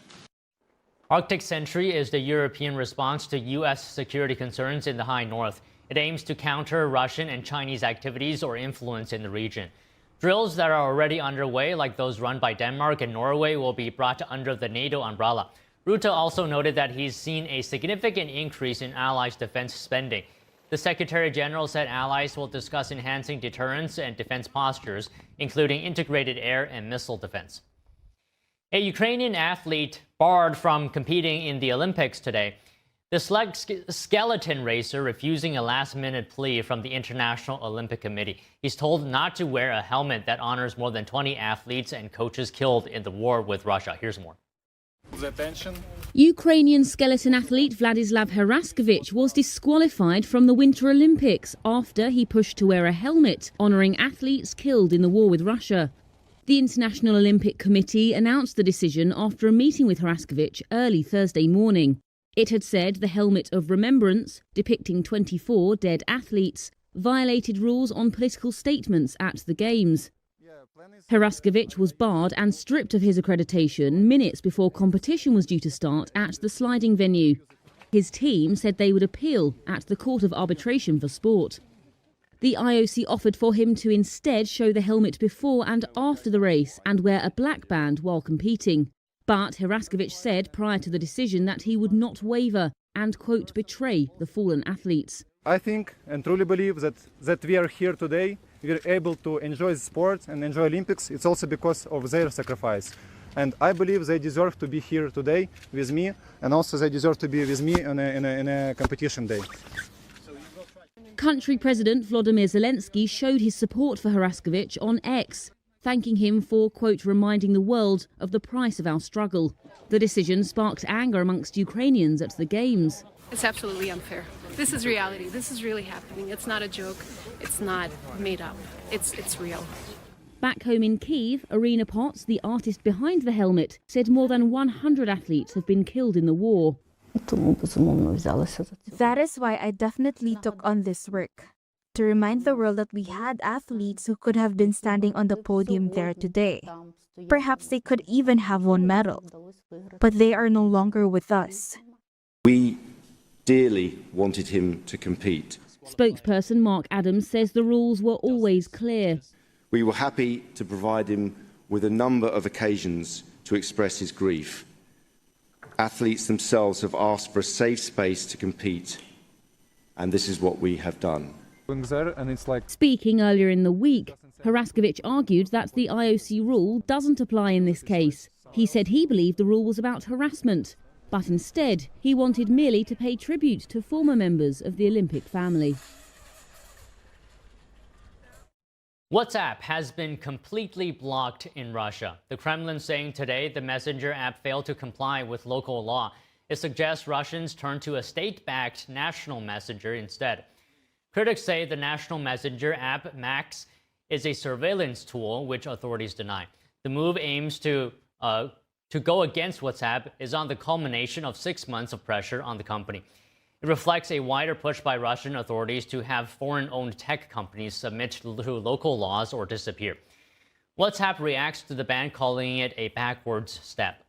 Speaker 11: Arctic Sentry is the European response to U.S. security concerns in the High North. It aims to counter Russian and Chinese activities or influence in the region. Drills that are already underway, like those run by Denmark and Norway, will be brought under the NATO umbrella. Rutte also noted that he's seen a significant increase in allies' defense spending. The Secretary General said allies will discuss enhancing deterrence and defense postures, including integrated air and missile defense. A Ukrainian athlete barred from competing in the Olympics today. The skeleton racer refusing a last-minute plea from the International Olympic Committee. He's told not to wear a helmet that honors more than 20 athletes and coaches killed in the war with Russia. Here's more.
Speaker 7: Ukrainian skeleton athlete Vladislav Heraskevich was disqualified from the Winter Olympics after he pushed to wear a helmet honouring athletes killed in the war with Russia. The International Olympic Committee announced the decision after a meeting with Heraskevich early Thursday morning. It had said the helmet of remembrance, depicting 24 dead athletes, violated rules on political statements at the Games. Heraskevich was barred and stripped of his accreditation minutes before competition was due to start at the sliding venue. His team said they would appeal at the Court of Arbitration for Sport. The IOC offered for him to instead show the helmet before and after the race and wear a black band while competing. But Heraskevich said prior to the decision that he would not waver and, quote, betray the fallen athletes.
Speaker 8: I think and truly believe that we are here today, we are able to enjoy sport and enjoy Olympics. It's also because of their sacrifice. And I believe they deserve to be here today with me, and also they deserve to be with me in a competition day.
Speaker 7: Country President Volodymyr Zelensky showed his support for Heraskevich on X, thanking him for, quote, reminding the world of the price of our struggle. The decision sparked anger amongst Ukrainians at the Games.
Speaker 9: It's absolutely unfair. This is reality. This is really happening. It's not a joke. It's not made up. It's real.
Speaker 7: Back home in Kyiv, Irina Potts, the artist behind the helmet, said more than 100 athletes have been killed in the war.
Speaker 10: That is why I definitely took on this work, to remind the world that we had athletes who could have been standing on the podium there today. Perhaps they could even have won medal, but they are no longer with us.
Speaker 29: We dearly wanted him to compete.
Speaker 7: Spokesperson Mark Adams says the rules were always clear.
Speaker 29: We were happy to provide him with a number of occasions to express his grief. Athletes themselves have asked for a safe space to compete, and this is what we have done.
Speaker 7: Speaking earlier in the week, Haraskovic argued that the IOC rule doesn't apply in this case. He said he believed the rule was about harassment, but instead he wanted merely to pay tribute to former members of the Olympic family.
Speaker 11: WhatsApp has been completely blocked in Russia. The Kremlin saying today the Messenger app failed to comply with local law. It suggests Russians turn to a state-backed national messenger instead. Critics say the national messenger app Max is a surveillance tool, which authorities deny. The move aims to go against WhatsApp is on the culmination of 6 months of pressure on the company. It reflects a wider push by Russian authorities to have foreign-owned tech companies submit to local laws or disappear. WhatsApp reacts to the ban, calling it a backwards step.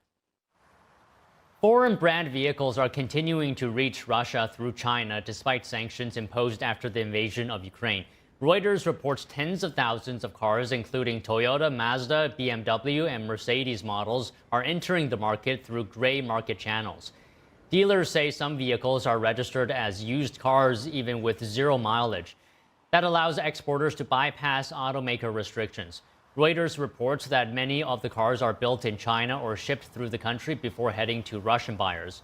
Speaker 11: Foreign brand vehicles are continuing to reach Russia through China despite sanctions imposed after the invasion of Ukraine. Reuters reports tens of thousands of cars, including Toyota, Mazda, BMW, and Mercedes models, are entering the market through gray market channels. Dealers say some vehicles are registered as used cars even with zero mileage. That allows exporters to bypass automaker restrictions. Reuters reports that many of the cars are built in China or shipped through the country before heading to Russian buyers.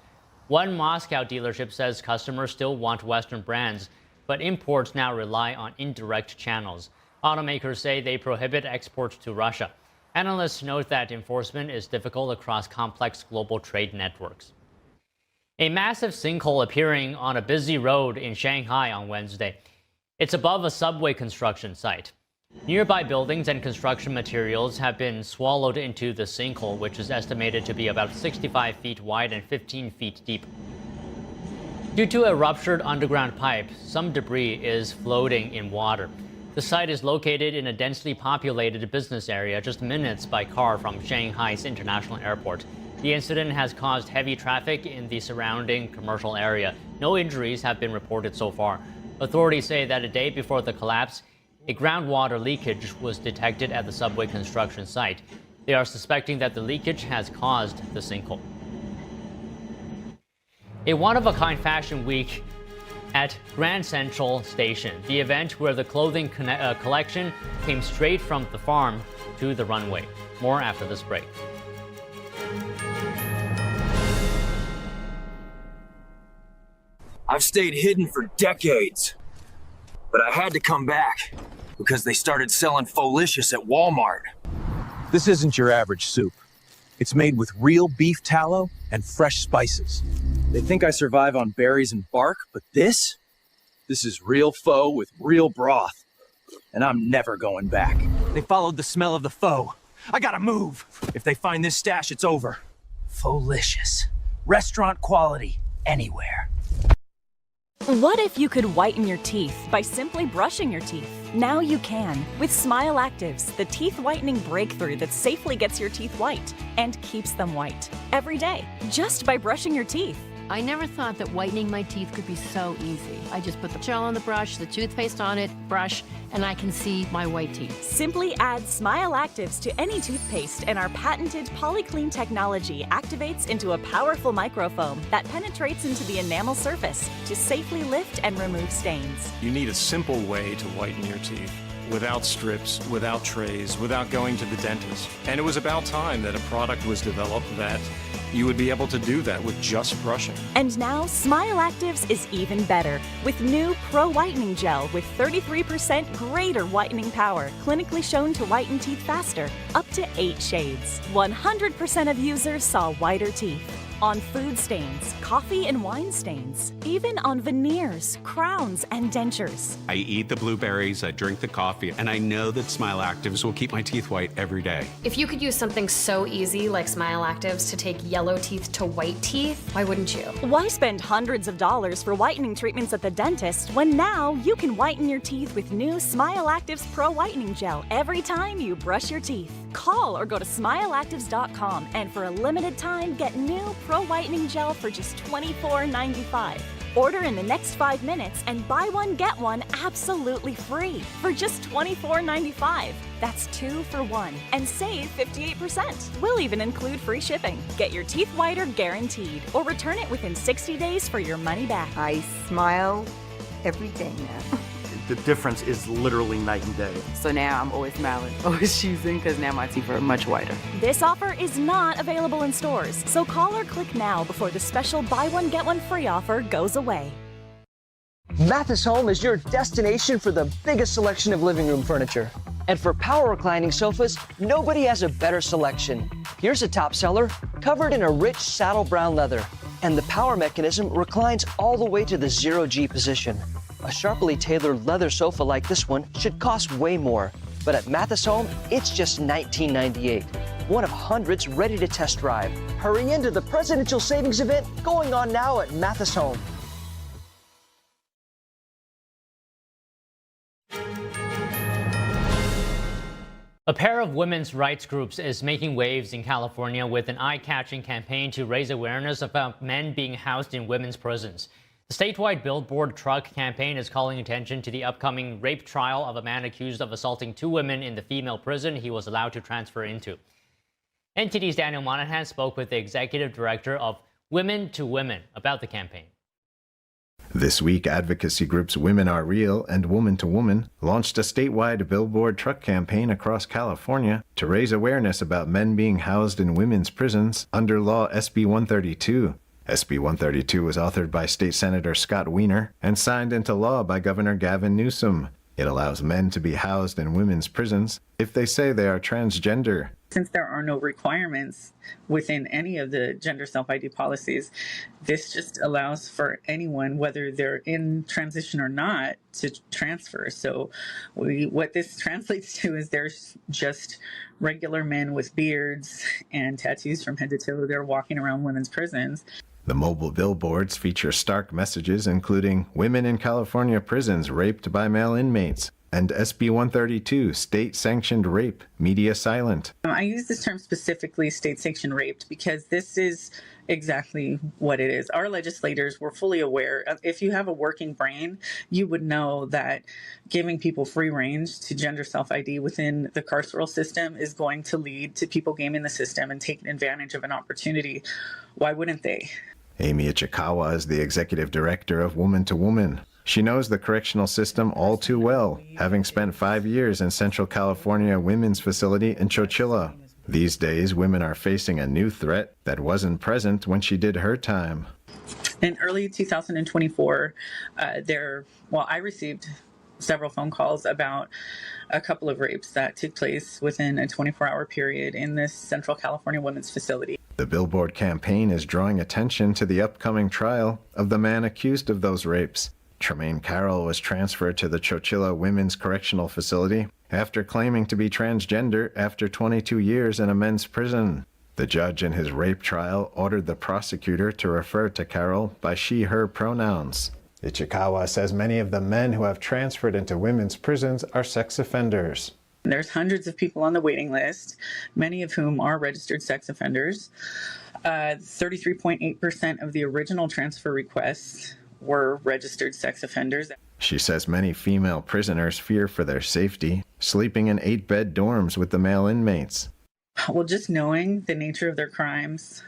Speaker 11: One Moscow dealership says customers still want Western brands, but imports now rely on indirect channels. Automakers say they prohibit exports to Russia. Analysts note that enforcement is difficult across complex global trade networks. A massive sinkhole appearing on a busy road in Shanghai on Wednesday. It's above a subway construction site. Nearby buildings and construction materials have been swallowed into the sinkhole, which is estimated to be about 65 feet wide and 15 feet deep. Due to a ruptured underground pipe, some debris is floating in water. The site is located in a densely populated business area just minutes by car from Shanghai's international airport. The incident has caused heavy traffic in the surrounding commercial area. No injuries have been reported so far. Authorities say that a day before the collapse, a groundwater leakage was detected at the subway construction site. They are suspecting that the leakage has caused the sinkhole. A one-of-a-kind fashion week at Grand Central Station, the event where the clothing collection came straight from the farm to the runway. More after this break.
Speaker 5: I've stayed hidden for decades, but I had to come back because they started selling Folicious at Walmart.
Speaker 12: This isn't your average soup. It's made with real beef tallow and fresh spices. They think I survive on berries and bark, but this is real pho with real broth. And I'm never going back. They followed the smell of the pho. I gotta move. If they find this stash, it's over. Folicious. Restaurant quality, anywhere.
Speaker 13: What if you could whiten your teeth by simply brushing your teeth? Now you can with Smile Actives, the teeth whitening breakthrough that safely gets your teeth white and keeps them white every day, just by brushing your teeth.
Speaker 14: I never thought that whitening my teeth could be so easy. I just put the gel on the brush, the toothpaste on it, brush, and I can see my white teeth.
Speaker 13: Simply add Smile Actives to any toothpaste and our patented PolyClean technology activates into a powerful microfoam that penetrates into the enamel surface to safely lift and remove stains.
Speaker 15: You need a simple way to whiten your teeth. Without strips, without trays, without going to the dentist. And it was about time that a product was developed that you would be able to do that with just brushing.
Speaker 13: And now Smile Actives is even better with new Pro Whitening Gel with 33% greater whitening power, clinically shown to whiten teeth faster, up to 8 shades. 100% of users saw whiter teeth. On food stains, coffee and wine stains, even on veneers, crowns, and dentures.
Speaker 16: I eat the blueberries, I drink the coffee, and I know that Smile Actives will keep my teeth white every day.
Speaker 17: If you could use something so easy like Smile Actives to take yellow teeth to white teeth, why wouldn't you?
Speaker 13: Why spend hundreds of dollars for whitening treatments at the dentist when now you can whiten your teeth with new Smile Actives Pro Whitening Gel every time you brush your teeth? Call or go to smileactives.com and for a limited time get new Pro Whitening Gel for just $24.95. Order in the next 5 minutes and buy one get one absolutely free for just $24.95. That's 2 for 1 and save 58%. We'll even include free shipping. Get your teeth whiter guaranteed or return it within 60 days for your money back.
Speaker 18: I smile
Speaker 3: every day now.
Speaker 18: The difference is literally night and day.
Speaker 3: So now I'm always smiling, always choosing, because now my teeth are much whiter.
Speaker 13: This offer is not available in stores, so call or click now before the special buy one get one free offer goes away.
Speaker 19: Mathis Home is your destination for the biggest selection of living room furniture. And for power reclining sofas, nobody has a better selection. Here's a top seller, covered in a rich saddle brown leather. And the power mechanism reclines all the way to the 0G position. A sharply tailored leather sofa like this one should cost way more. But at Mathis Home, it's just $19.98. One of hundreds ready to test drive. Hurry into the Presidential Savings Event going on now at Mathis Home.
Speaker 11: A pair of women's rights groups is making waves in California with an eye-catching campaign to raise awareness about men being housed in women's prisons. The statewide billboard truck campaign is calling attention to the upcoming rape trial of a man accused of assaulting 2 women in the female prison he was allowed to transfer into. NTD's Daniel Monahan spoke with the executive director of Women to Women about the campaign.
Speaker 20: This week, advocacy groups Women Are Real and Woman to Woman launched a statewide billboard truck campaign across California to raise awareness about men being housed in women's prisons under Law SB 132. SB 132 was authored by State Senator Scott Wiener and signed into law by Governor Gavin Newsom. It allows men to be housed in women's prisons if they say they are transgender.
Speaker 21: Since there are no requirements within any of the gender self-ID policies, this just allows for anyone, whether they're in transition or not, to transfer. So what this translates to is there's just regular men with beards and tattoos from head to toe. They're walking around women's prisons.
Speaker 20: The mobile billboards feature stark messages including women in California prisons raped by male inmates and SB 132, state-sanctioned rape, media silent.
Speaker 21: I use this term specifically, state-sanctioned rape, because this is exactly what it is. Our legislators were fully aware. If you have a working brain, you would know that giving people free range to gender self-ID within the carceral system is going to lead to people gaming the system and taking advantage of an opportunity. Why wouldn't they?
Speaker 20: Amy Ichikawa is the executive director of Woman to Woman. She knows the correctional system all too well, having spent 5 years in Central California Women's Facility in Chowchilla. These days, women are facing a new threat that wasn't present when she did her time.
Speaker 21: In early 2024, I received several phone calls about a couple of rapes that took place within a 24-hour period in this Central California Women's Facility.
Speaker 20: The billboard campaign is drawing attention to the upcoming trial of the man accused of those rapes. Tremaine Carroll was transferred to the Chowchilla Women's Correctional Facility after claiming to be transgender after 22 years in a men's prison. The judge in his rape trial ordered the prosecutor to refer to Carroll by she/her pronouns. Ichikawa says many of the men who have transferred into women's prisons are sex offenders.
Speaker 21: There's hundreds of people on the waiting list, many of whom are registered sex offenders. 33.8% of the original transfer requests were registered sex offenders.
Speaker 20: She says many female prisoners fear for their safety, sleeping in 8-bed dorms with the male inmates.
Speaker 21: Well, just knowing the nature of their crimes,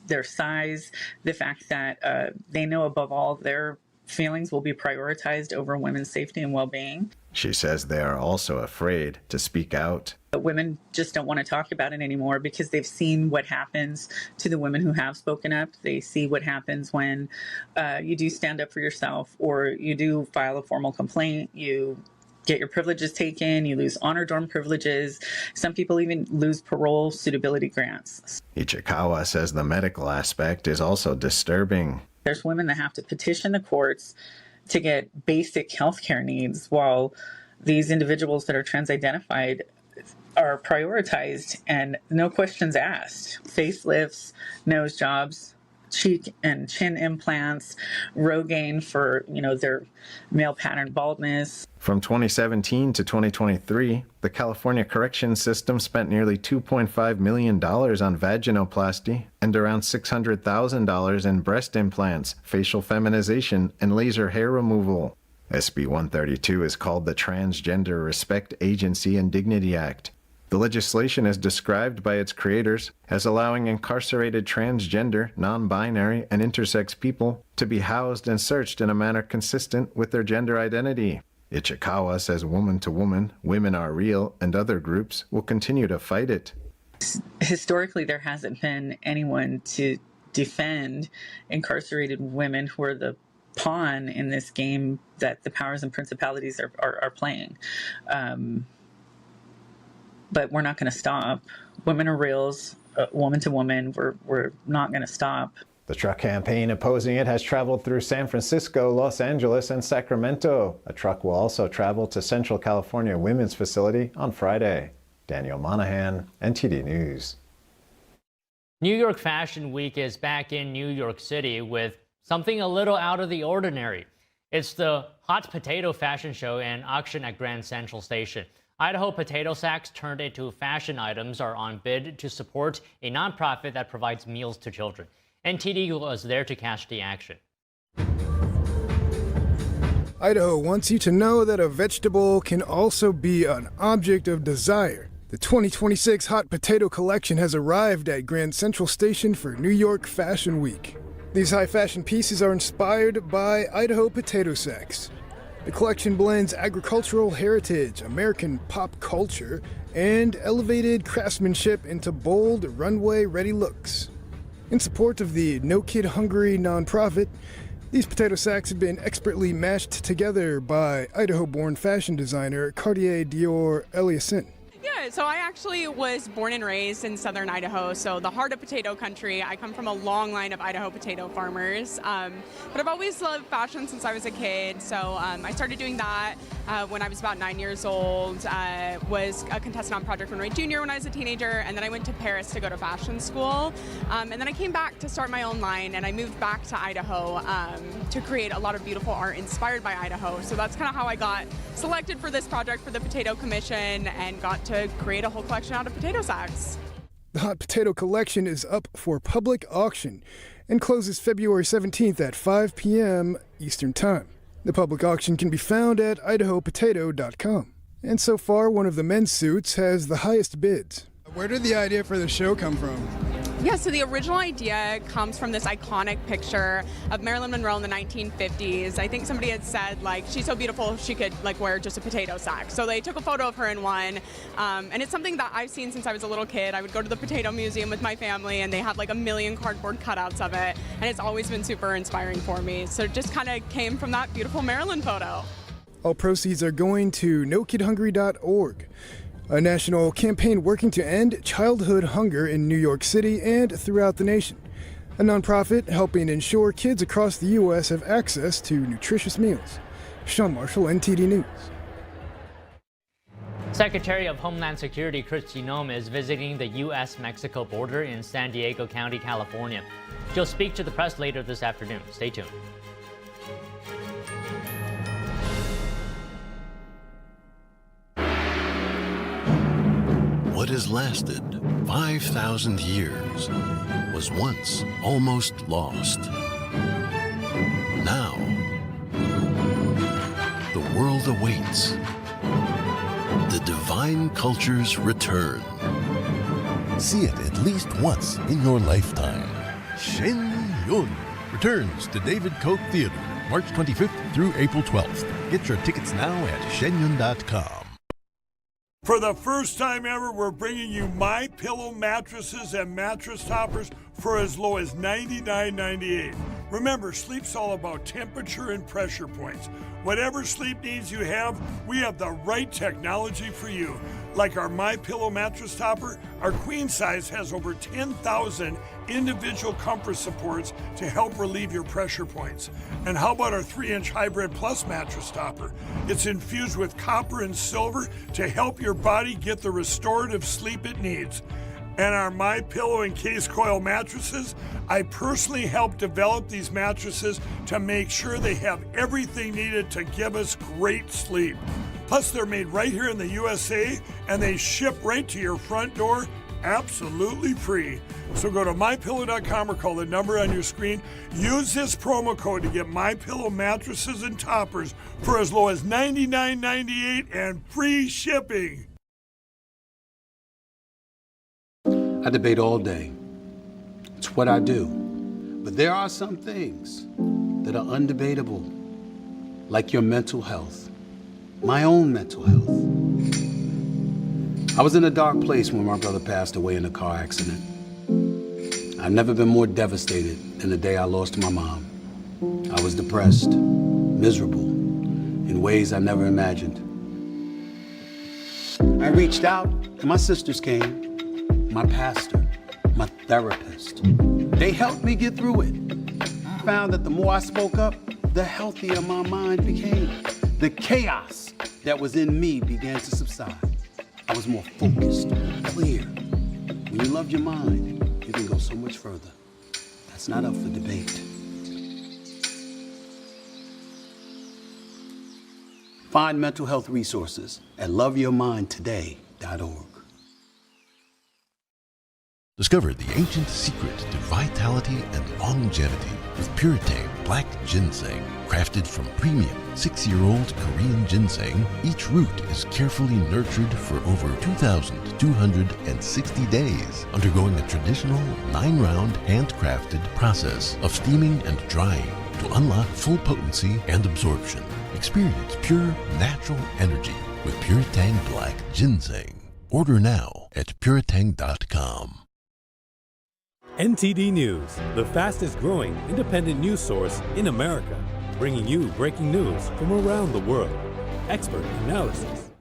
Speaker 21: their size, the fact that they know above all their feelings will be prioritized over women's safety and well-being.
Speaker 20: She says they are also afraid to speak out.
Speaker 21: Women just don't want to talk about it anymore because they've seen what happens to the women who have spoken up. They see what happens when you do stand up for yourself or you do file a formal complaint, you get your privileges taken, you lose honor dorm privileges. Some people even lose parole suitability grants.
Speaker 20: Ichikawa says the medical aspect is also disturbing.
Speaker 21: There's women that have to petition the courts to get basic health care needs while these individuals that are trans-identified are prioritized and no questions asked. Facelifts, nose jobs, cheek and chin implants, Rogaine for, their male pattern baldness.
Speaker 20: From 2017 to 2023, the California correction system spent nearly $2.5 million on vaginoplasty and around $600,000 in breast implants, facial feminization, and laser hair removal. SB 132 is called the Transgender Respect Agency and Dignity Act. The legislation is described by its creators as allowing incarcerated transgender, non-binary, and intersex people to be housed and searched in a manner consistent with their gender identity. Ichikawa says woman to woman, women are real, and other groups will continue to fight it.
Speaker 21: Historically, there hasn't been anyone to defend incarcerated women who are the pawn in this game that the powers and principalities are playing. But we're not going to stop. Women are reals, woman to woman. We're not going to stop.
Speaker 20: The truck campaign opposing it has traveled through San Francisco, Los Angeles, and Sacramento. A truck will also travel to Central California Women's Facility on Friday. Daniel Monahan, NTD News.
Speaker 11: New York Fashion Week is back in New York City with something a little out of the ordinary. It's the Hot Potato Fashion Show and auction at Grand Central Station. Idaho potato sacks turned into fashion items are on bid to support a nonprofit that provides meals to children. NTD was there to catch the action.
Speaker 1: Idaho wants you to know that a vegetable can also be an object of desire. The 2026 Hot Potato Collection has arrived at Grand Central Station for New York Fashion Week. These high fashion pieces are inspired by Idaho potato sacks. The collection blends agricultural heritage, American pop culture, and elevated craftsmanship into bold, runway-ready looks. In support of the No Kid Hungry nonprofit, these potato sacks have been expertly mashed together by Idaho-born fashion designer Cartier Dior Eliason.
Speaker 4: Yeah, so I actually was born and raised in southern Idaho, so the heart of potato country. I come from a long line of Idaho potato farmers, but I've always loved fashion since I was a kid, so I started doing that when I was about 9 years old. Was a contestant on Project Runway Junior when I was a teenager, and then I went to Paris to go to fashion school, and then I came back to start my own line, and I moved back to Idaho to create a lot of beautiful art inspired by Idaho. So that's kind of how I got selected for this project for the Potato Commission and got to create a whole collection out of potato sacks.
Speaker 1: The Hot Potato Collection is up for public auction and closes February 17th at 5 p.m. Eastern Time. The public auction can be found at idahopotato.com. And so far, one of the men's suits has the highest bids. Where did the idea for the show come from?
Speaker 4: Yeah, so the original idea comes from this iconic picture of Marilyn Monroe in the 1950s. I think somebody had said, like, she's so beautiful she could, like, wear just a potato sack. So they took a photo of her in one, and it's something that I've seen since I was a little kid. I would go to the Potato Museum with my family, and they had, like, 1 million cardboard cutouts of it, and it's always been super inspiring for me. So it just kind of came from that beautiful Marilyn photo.
Speaker 1: All proceeds are going to NoKidHungry.org, a national campaign working to end childhood hunger in New York City and throughout the nation. A nonprofit helping ensure kids across the U.S. have access to nutritious meals. Sean Marshall, NTD News.
Speaker 11: Secretary of Homeland Security Kristi Noem is visiting the U.S.-Mexico border in San Diego County, California. She'll speak to the press later this afternoon. Stay tuned.
Speaker 22: What has lasted 5,000 years was once almost lost. Now, the world awaits the divine culture's return.
Speaker 23: See it at least once in your lifetime. Shen Yun returns to David Koch Theater, March 25th through April 12th. Get your tickets now at shenyun.com.
Speaker 24: For the first time ever, we're bringing you MyPillow mattresses and mattress toppers for as low as $99.98. Remember, sleep's all about temperature and pressure points. Whatever sleep needs you have, we have the right technology for you. Like our MyPillow mattress topper, our queen size has over 10,000 individual comfort supports to help relieve your pressure points. And how about our 3-inch Hybrid Plus mattress topper? It's infused with copper and silver to help your body get the restorative sleep it needs. And our MyPillow and Case Coil mattresses, I personally helped develop these mattresses to make sure they have everything needed to give us great sleep. Plus, they're made right here in the USA, and they ship right to your front door absolutely free. So go to MyPillow.com or call the number on your screen. Use this promo code to get MyPillow mattresses and toppers for as low as $99.98 and free shipping.
Speaker 2: I debate all day. It's what I do. But there are some things that are undebatable, like your mental health, my own mental health. I was in a dark place when my brother passed away in a car accident. I've never been more devastated than the day I lost my mom. I was depressed, miserable, in ways I never imagined. I reached out, and my sisters came, my pastor, my therapist. They helped me get through it. I found that the more I spoke up, the healthier my mind became. The chaos that was in me began to subside. I was more focused, clear. When you love your mind, you can go so much further. That's not up for debate. Find mental health resources at loveyourmindtoday.org.
Speaker 23: Discover the ancient secret to vitality and longevity with Puretane Black Ginseng. Crafted from premium 6-year-old Korean ginseng, each root is carefully nurtured for over 2,260 days, undergoing a traditional 9-round handcrafted process of steaming and drying to unlock full potency and absorption. Experience pure, natural energy with Puretane Black Ginseng. Order now at puretane.com.
Speaker 6: NTD News, the fastest growing independent news source in America, bringing you breaking news from around the world. Expert analysis,